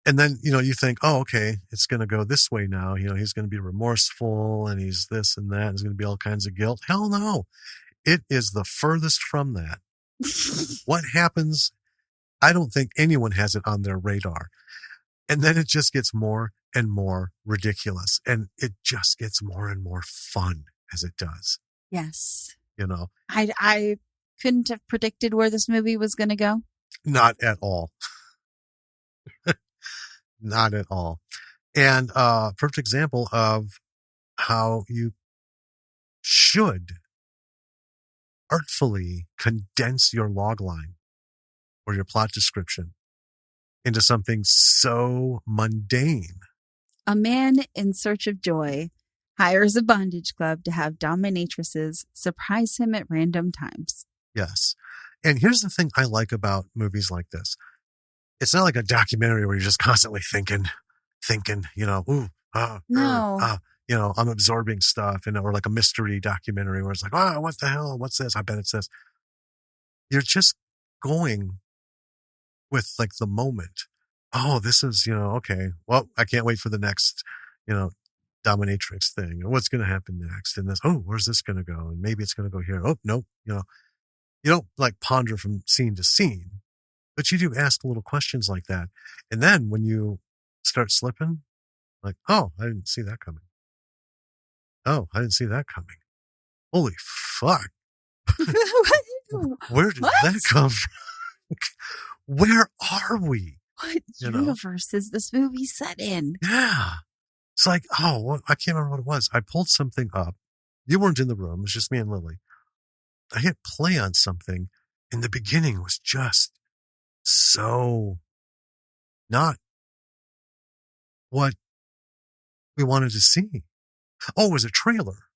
And then, you think, oh, okay, it's going to go this way now. He's going to be remorseful and he's this and that. There's going to be all kinds of guilt. Hell no. It is the furthest from that. What happens? I don't think anyone has it on their radar. And then it just gets more and more ridiculous. And it just gets more and more fun as it does. Yes. I couldn't have predicted where this movie was going to go. Not at all. Not at all. And perfect example of how you should artfully condense your log line or your plot description into something so mundane. A man in search of joy hires a bondage club to have dominatrixes surprise him at random times. Yes. And here's the thing I like about movies like this. It's not like a documentary where you're just constantly thinking, ooh, no. I'm absorbing stuff, or like a mystery documentary where it's like, oh, what the hell? What's this? I bet it's this. You're just going with like the moment. Oh, this is, okay. Well, I can't wait for the next, dominatrix thing, or what's going to happen next. And this, oh, where's this going to go? And maybe it's going to go here. Oh, nope. You don't like ponder from scene to scene, but you do ask little questions like that. And then when you start slipping, like, oh, I didn't see that coming. Oh, I didn't see that coming. Holy fuck. Where did that come from? Where are we? What universe is this movie set in? Yeah. It's like, oh, I can't remember what it was. I pulled something up. You weren't in the room. It was just me and Lily. I hit play on something, and the beginning was just so not what we wanted to see. Oh, it was a trailer.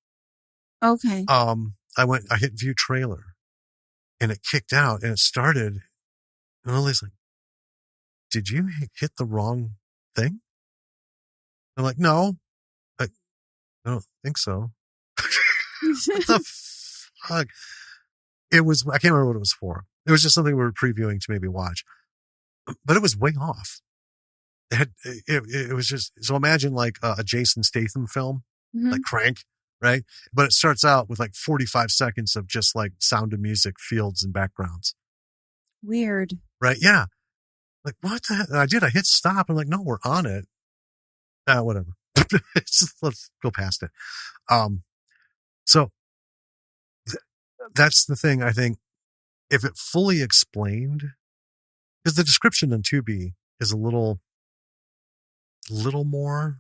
Okay. I hit view trailer, and it kicked out, and it started, and Lily's like, did you hit the wrong thing? I'm like, no, I don't think so. What the fuck? It was, I can't remember what it was for. It was just something we were previewing to maybe watch, but it was way off. It was just, so imagine like a Jason Statham film, like Crank, right? But it starts out with like 45 seconds of just like Sound of Music, fields and backgrounds. Weird. Right? Yeah. Like, what the heck? I hit stop. I'm like, no, we're on it. Whatever. Let's go past it. So that's the thing. I think if it fully explained, because the description on Tubi is a little more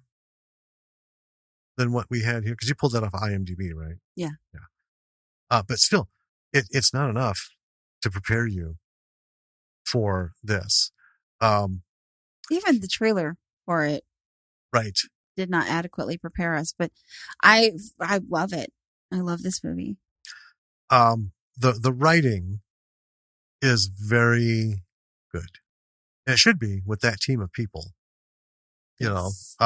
than what we had here. Because you pulled that off of IMDb, right? Yeah. But still, it's not enough to prepare you for this. Even the trailer for it, right, did not adequately prepare us. But I love it. I love this movie. The writing is very good. And it should be with that team of people. Yes.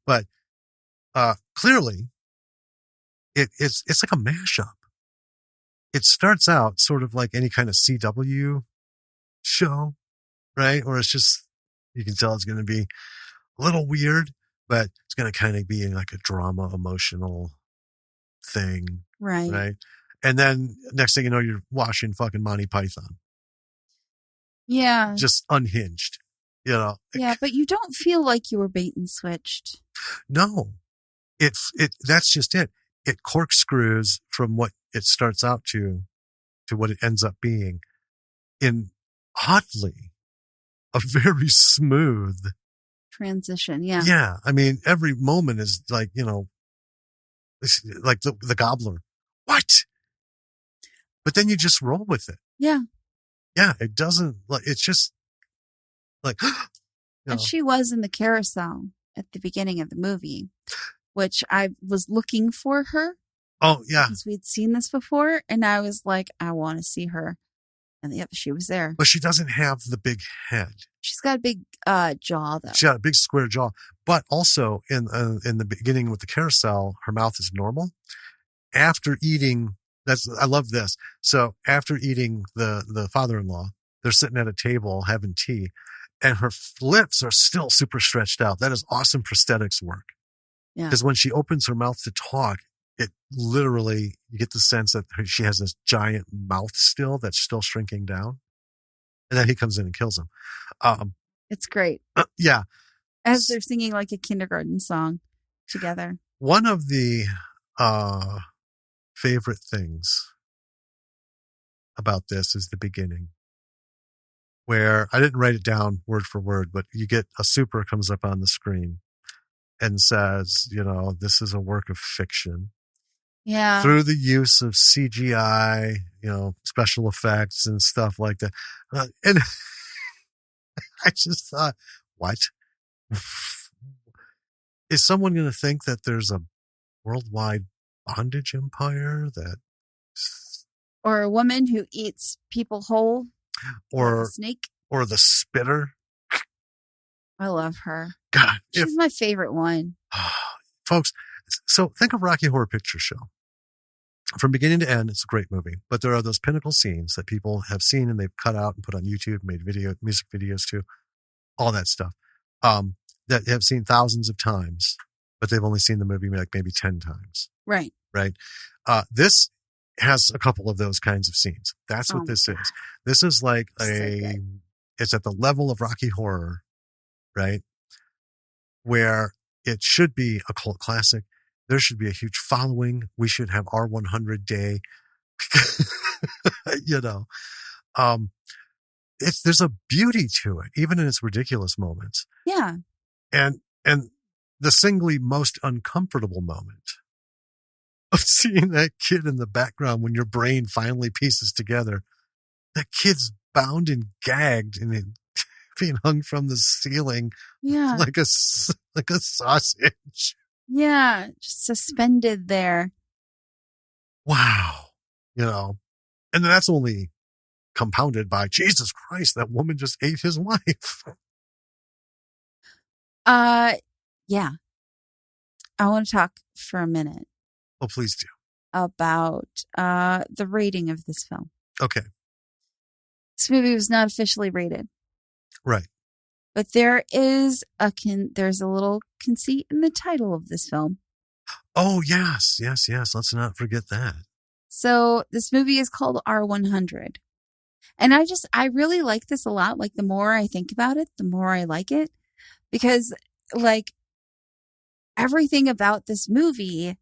But clearly it's like a mashup. It starts out sort of like any kind of CW show, right? Or it's just, you can tell it's going to be a little weird, but it's going to kind of be like a drama, emotional thing. Right. Right. And then next thing you know, you're watching fucking Monty Python. Yeah. Just unhinged. You know? Yeah, but you don't feel like you were bait and switched. No. That's just it. It corkscrews from what it starts out to what it ends up being in oddly a very smooth transition. Yeah. Yeah. I mean, every moment is like, you know, like the gobbler. What? But then you just roll with it. Yeah. Yeah. It doesn't like, it's just like, you know. And she was in the carousel at the beginning of the movie, which I was looking for her. Oh, yeah. Because we'd seen this before. And I was like, I want to see her. And yep, she was there. But she doesn't have the big head. She's got a big jaw, though. She got a big square jaw. But also in the beginning with the carousel, her mouth is normal. After eating, I love this. So after eating the father-in-law, they're sitting at a table having tea, and her lips are still super stretched out. That is awesome prosthetics work. Yeah. Because when she opens her mouth to talk, it literally, you get the sense that she has this giant mouth still that's still shrinking down. And then he comes in and kills him. It's great. Yeah. As they're singing like a kindergarten song together. One of the favorite things about this is the beginning, where I didn't write it down word for word, but you get a super comes up on the screen and says, you know, this is a work of fiction. Yeah. Through the use of CGI, you know, special effects and stuff like that. And I just thought, what? Is someone going to think that there's a worldwide bondage empire that... Or a woman who eats people whole? Or like a snake? Or the spitter? I love her. God. She's my favorite one. Folks, so think of Rocky Horror Picture Show. From beginning to end, it's a great movie. But there are those pinnacle scenes that people have seen and they've cut out and put on YouTube, made music videos too, all that stuff, that have seen thousands of times, but they've only seen the movie like maybe 10 times. Right. Right. This has a couple of those kinds of scenes. That's what this is. This is like it's at the level of Rocky Horror, right? Where it should be a cult classic. There should be a huge following. We should have R100 day. You know, there's a beauty to it, even in its ridiculous moments. Yeah. And the singly most uncomfortable moment of seeing that kid in the background when your brain finally pieces together, that kid's bound and gagged and being hung from the ceiling, yeah, like a sausage. Yeah, just suspended there. Wow. You know, and that's only compounded by, Jesus Christ, that woman just ate his wife. Yeah. I want to talk for a minute. Oh, please do. About the rating of this film. Okay. This movie was not officially rated. Right. But there is there's a little conceit in the title of this film. Oh, yes. Let's not forget that. So this movie is called R100. And I really like this a lot. Like, the more I think about it, the more I like it. Because, like, everything about this movie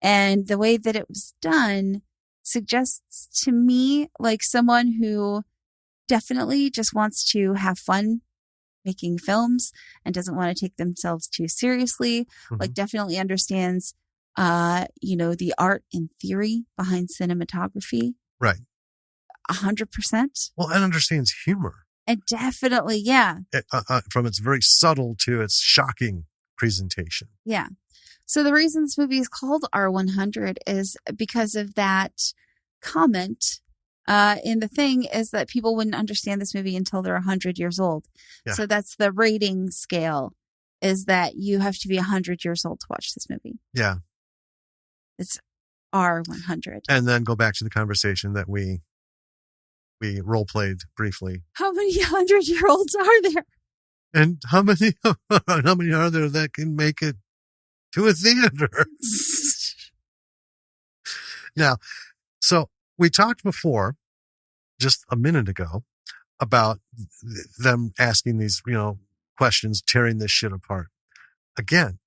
and the way that it was done suggests to me, like, someone who definitely just wants to have fun making films and doesn't want to take themselves too seriously. Mm-hmm. Like, definitely understands, the art and theory behind cinematography. Right. 100%. Well, and understands humor. And definitely, yeah. From its very subtle to its shocking presentation. Yeah. So the reason this movie is called R100 is because of that comment. And the thing is that people wouldn't understand this movie until they're 100 years old. Yeah. So that's the rating scale, is that you have to be 100 years old to watch this movie. Yeah. It's R100. And then go back to the conversation that we role played briefly. How many 100-year-olds are there? And how many are there that can make it to a theater? Now, so we talked before, just a minute ago, about them asking these, questions, tearing this shit apart. Again,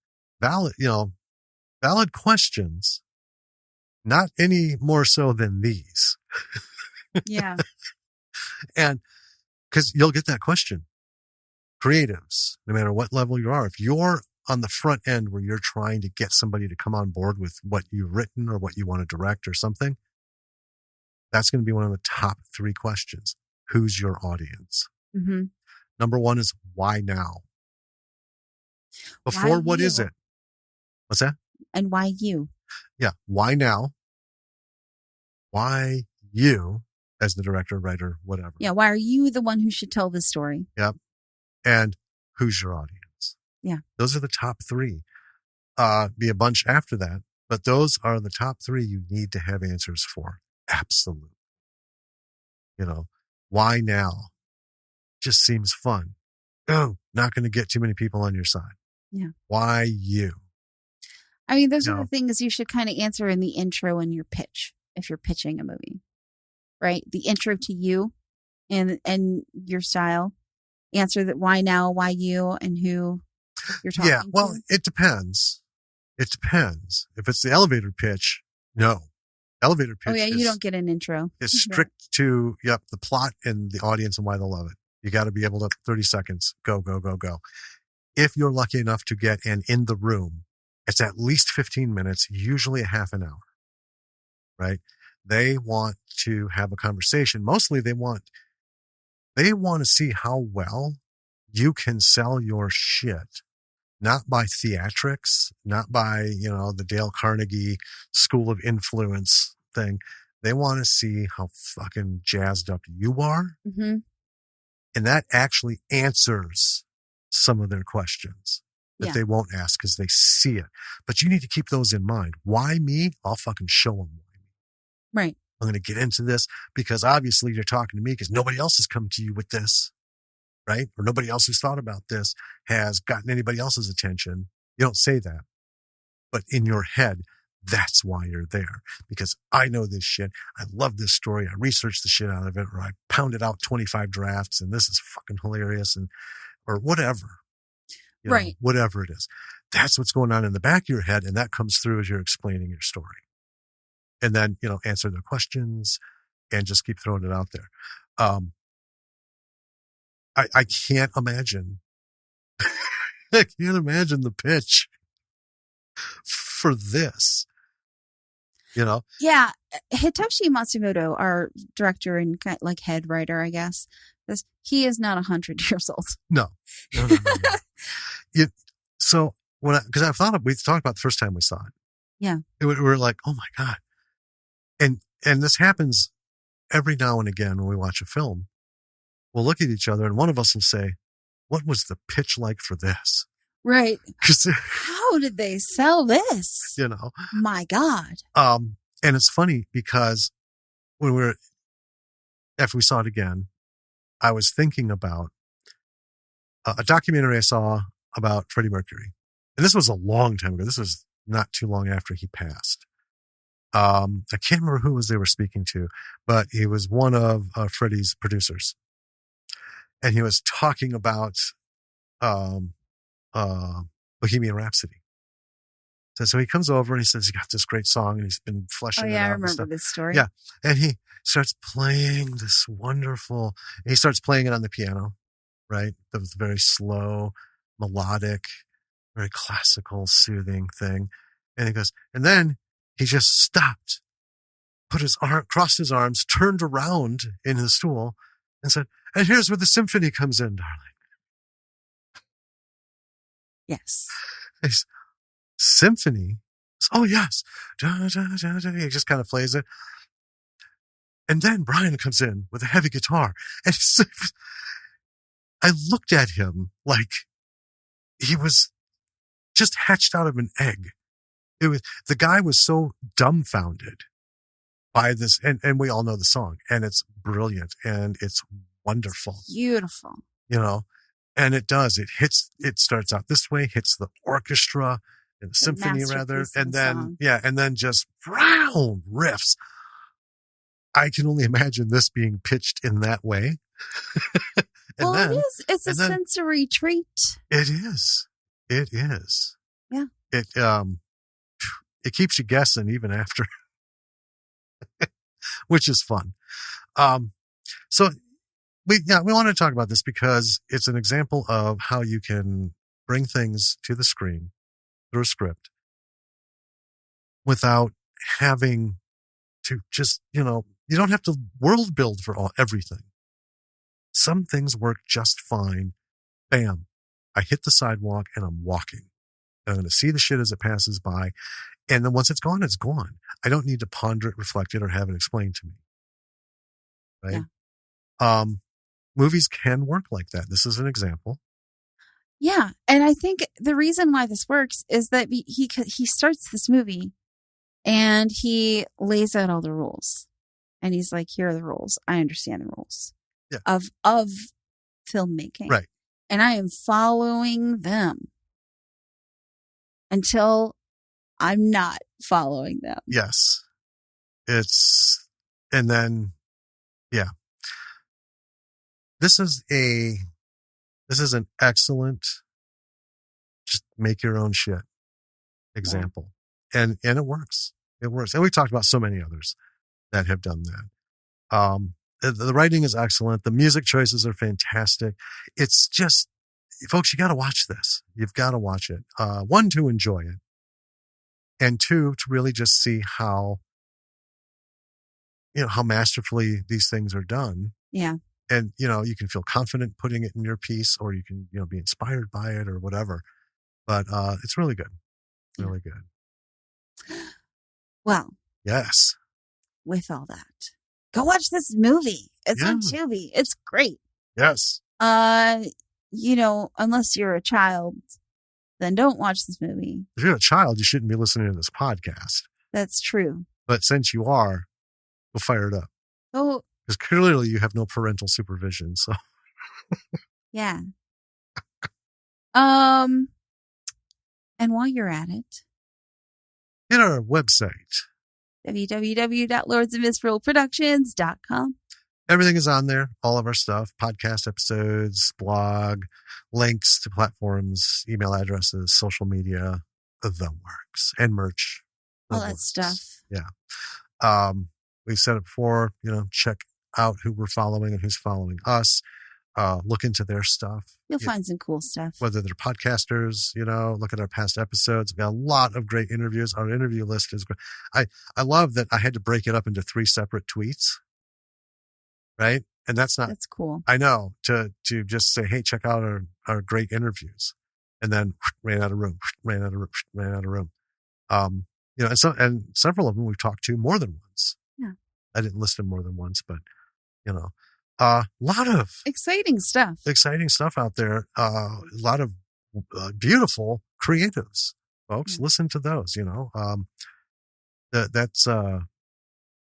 valid questions, not any more so than these. Yeah. And because you'll get that question. Creatives, no matter what level you are, if you're on the front end where you're trying to get somebody to come on board with what you've written or what you want to direct or something, that's going to be one of the top 3 questions. Who's your audience? Mm-hmm. Number 1 is why now? Before, what is it? What's that? And why you? Yeah. Why now? Why you as the director, writer, whatever? Yeah. Why are you the one who should tell this story? Yep. And who's your audience? Yeah. Those are the top 3. Be a bunch after that, but those are the top 3 you need to have answers for. Absolutely. Why now? Just seems fun. Oh, not going to get too many people on your side. Yeah. Why you? I mean, those are the things you should kind of answer in the intro in your pitch if you're pitching a movie, right? The intro to you and your style. Answer that why now, why you, and who you're talking to. Yeah, well, it depends. It depends. If it's the elevator pitch, no. Elevator pitch you don't get an intro. It's strict to, the plot and the audience and why they'll love it. You got to be able to, 30 seconds, go, go, go, go. If you're lucky enough to get in the room, it's at least 15 minutes, usually a half an hour, right? They want to have a conversation. Mostly they want to see how well you can sell your shit, not by theatrics, not by, the Dale Carnegie School of Influence thing. They want to see how fucking jazzed up you are. Mm-hmm. And that actually answers some of their questions that they won't ask because they see it. But you need to keep those in mind. Why me? I'll fucking show them why me. Right. I'm going to get into this because obviously you're talking to me because nobody else has come to you with this, right? Or nobody else who's thought about this has gotten anybody else's attention. You don't say that. But in your head, that's why you're there. Because I know this shit. I love this story. I researched the shit out of it, or I pounded out 25 drafts and this is fucking hilarious, or whatever. Right. Whatever it is. That's what's going on in the back of your head. And that comes through as you're explaining your story. And then, answer their questions and just keep throwing it out there. I can't imagine. I can't imagine the pitch for this. Yeah. Hitoshi Matsumoto, our director and head writer, I guess, he is not 100 years old. No. So because we talked about the first time we saw it. Yeah. We were like, oh my God. And this happens every now and again when we watch a film. We'll look at each other and one of us will say, what was the pitch like for this? Right. How did they sell this? My God. And it's funny because after we saw it again, I was thinking about a documentary I saw about Freddie Mercury. And this was a long time ago. This was not too long after he passed. I can't remember who they were speaking to, but he was one of Freddie's producers. And he was talking about Bohemian Rhapsody. So he comes over and he says he got this great song and he's been fleshing it out. I remember this story. Yeah. And he starts playing this wonderful, and he starts playing it on the piano, right? That was very slow, melodic, very classical, soothing thing. And he goes, and then he just stopped, crossed his arms, turned around in his stool and said, and here's where the symphony comes in, darling. Yes. Symphony? Oh, yes. Da, da, da, da. He just kind of plays it. And then Brian comes in with a heavy guitar. And I looked at him like he was just hatched out of an egg. The guy was so dumbfounded by this. And we all know the song. And it's brilliant. And it's wonderful. Beautiful. And it does. It starts out this way, hits the orchestra, in a symphony rather, and song. then just round riffs. I can only imagine this being pitched in that way. It is. It's a sensory treat. It is. It is. Yeah. It keeps you guessing even after, which is fun. So we want to talk about this because it's an example of how you can bring things to the screen through a script without having to just, you don't have to world build for everything. Some things work just fine. Bam. I hit the sidewalk and I'm walking. I'm going to see the shit as it passes by. And then once it's gone, it's gone. I don't need to ponder it, reflect it, or have it explained to me. Right? Yeah. Movies can work like that. This is an example. Yeah. And I think the reason why this works is that he starts this movie and he lays out all the rules. And he's like, here are the rules. I understand the rules of filmmaking. Right. And I am following them until I'm not following them. Yes. This is an excellent, just make your own shit example. Yeah. And it works. It works. And we've talked about so many others that have done that. The writing is excellent. The music choices are fantastic. It's just, folks, you got to watch this. You've got to watch it. One, to enjoy it. And two, to really just see how masterfully these things are done. Yeah. And, you can feel confident putting it in your piece, or you can, be inspired by it or whatever. But it's really good. Really good. Well. Yes. With all that, go watch this movie. It's on Tubi. It's great. Yes. Unless you're a child, then don't watch this movie. If you're a child, you shouldn't be listening to this podcast. That's true. But since you are, we'll fire it up. Oh. Because clearly you have no parental supervision, so. Yeah. And while you're at it, hit our website. www.lordsofmisrulproductions.com. Everything is on there. All of our stuff, podcast episodes, blog, links to platforms, email addresses, social media, the works, and merch. All that stuff. Yeah. We've said it before, check out who we're following and who's following us. Look into their stuff. You'll find some cool stuff. Whether they're podcasters, look at our past episodes. We've got a lot of great interviews. Our interview list is great. I love that I had to break it up into 3 separate tweets. Right? And that's cool. I know, to just say, hey, check out our great interviews. And then ran out of room. And several of them we've talked to more than once. Yeah. I didn't list them more than once, but a lot of exciting stuff out there. A lot of beautiful creatives, folks. Yeah. Listen to those. That's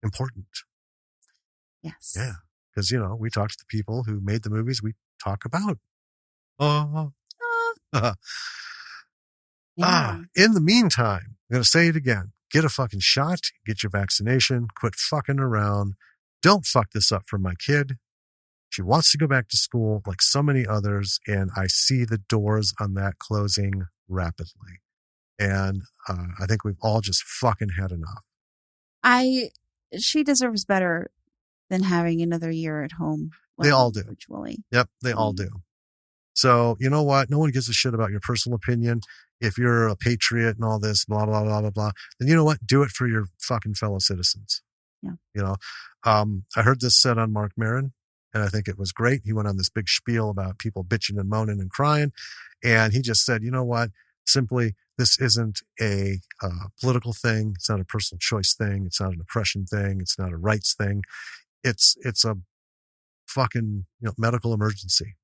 important. Yes. Yeah, because we talk to the people who made the movies we talk about. In the meantime, I'm going to say it again. Get a fucking shot. Get your vaccination. Quit fucking around. Don't fuck this up for my kid. She wants to go back to school like so many others, and I see the doors on that closing rapidly. And I think we've all just fucking had enough. She deserves better than having another year at home. They all do. Virtually. Yep, they all do. So, you know what? No one gives a shit about your personal opinion. If you're a patriot and all this, blah, blah, blah, blah, blah, then you know what? Do it for your fucking fellow citizens. Yeah. I heard this said on Mark Maron, and I think it was great. He went on this big spiel about people bitching and moaning and crying. And he just said, you know what? Simply, this isn't a political thing. It's not a personal choice thing. It's not an oppression thing. It's not a rights thing. It's a fucking medical emergency.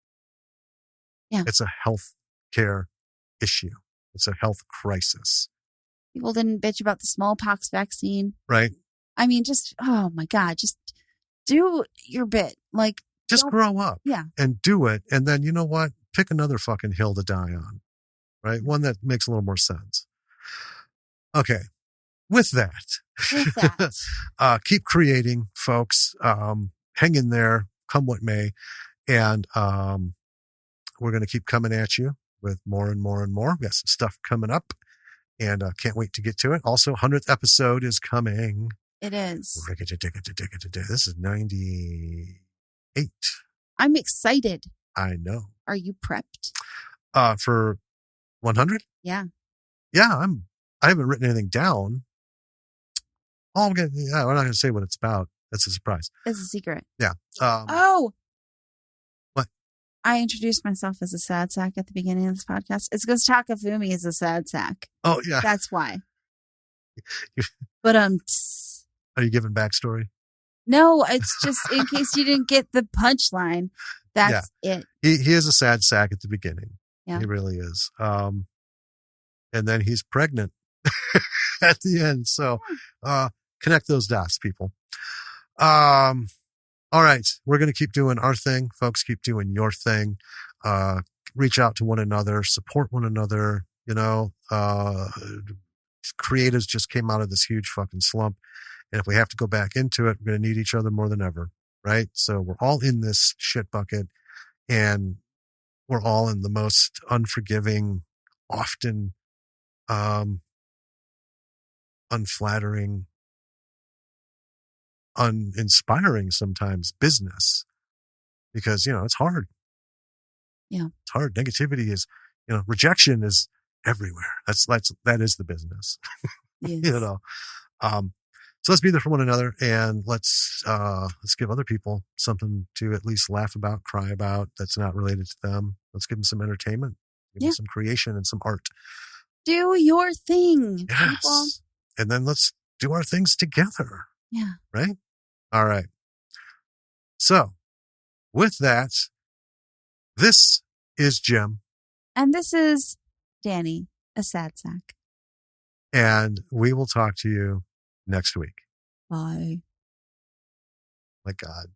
Yeah. It's a health care issue. It's a health crisis. People didn't bitch about the smallpox vaccine. Right. I mean, oh my God, just do your bit. Like, just grow up. Yeah. And do it. And then, you know what? Pick another fucking hill to die on. Right. One that makes a little more sense. Okay. With that, keep creating, folks. Hang in there, come what may. And we're going to keep coming at you with more and more and more. We got some stuff coming up, and can't wait to get to it. Also, 100th episode is coming. It is. This is 98. I'm excited. I know. Are you prepped? For 100? Yeah. Yeah, I haven't written anything down. We're not going to say what it's about. That's a surprise. It's a secret. Yeah. What? I introduced myself as a sad sack at the beginning of this podcast. It's because Takafumi is a sad sack. Oh, yeah. That's why. But are you giving backstory? No, it's just in case you didn't get the punchline. That's it. He is a sad sack at the beginning. Yeah. He really is. And then he's pregnant at the end. So connect those dots, people. All right. We're going to keep doing our thing. Folks, keep doing your thing. Reach out to one another. Support one another. You know, creatives just came out of this huge fucking slump. And if we have to go back into it, we're going to need each other more than ever. Right? So we're all in this shit bucket, and we're all in the most unforgiving, often unflattering, uninspiring sometimes business, because, you know, it's hard. Yeah. It's hard. Negativity is, you know, rejection is everywhere. That is the business. Yes. You know. So let's be there for one another, and let's give other people something to at least laugh about, cry about, that's not related to them. Let's give them some entertainment, give them some creation and some art. Do your thing, yes. people. And then let's do our things together. Yeah. Right? All right. So with that, this is Jim. And this is Danny, a sad sack. And we will talk to you next week. Bye. My God.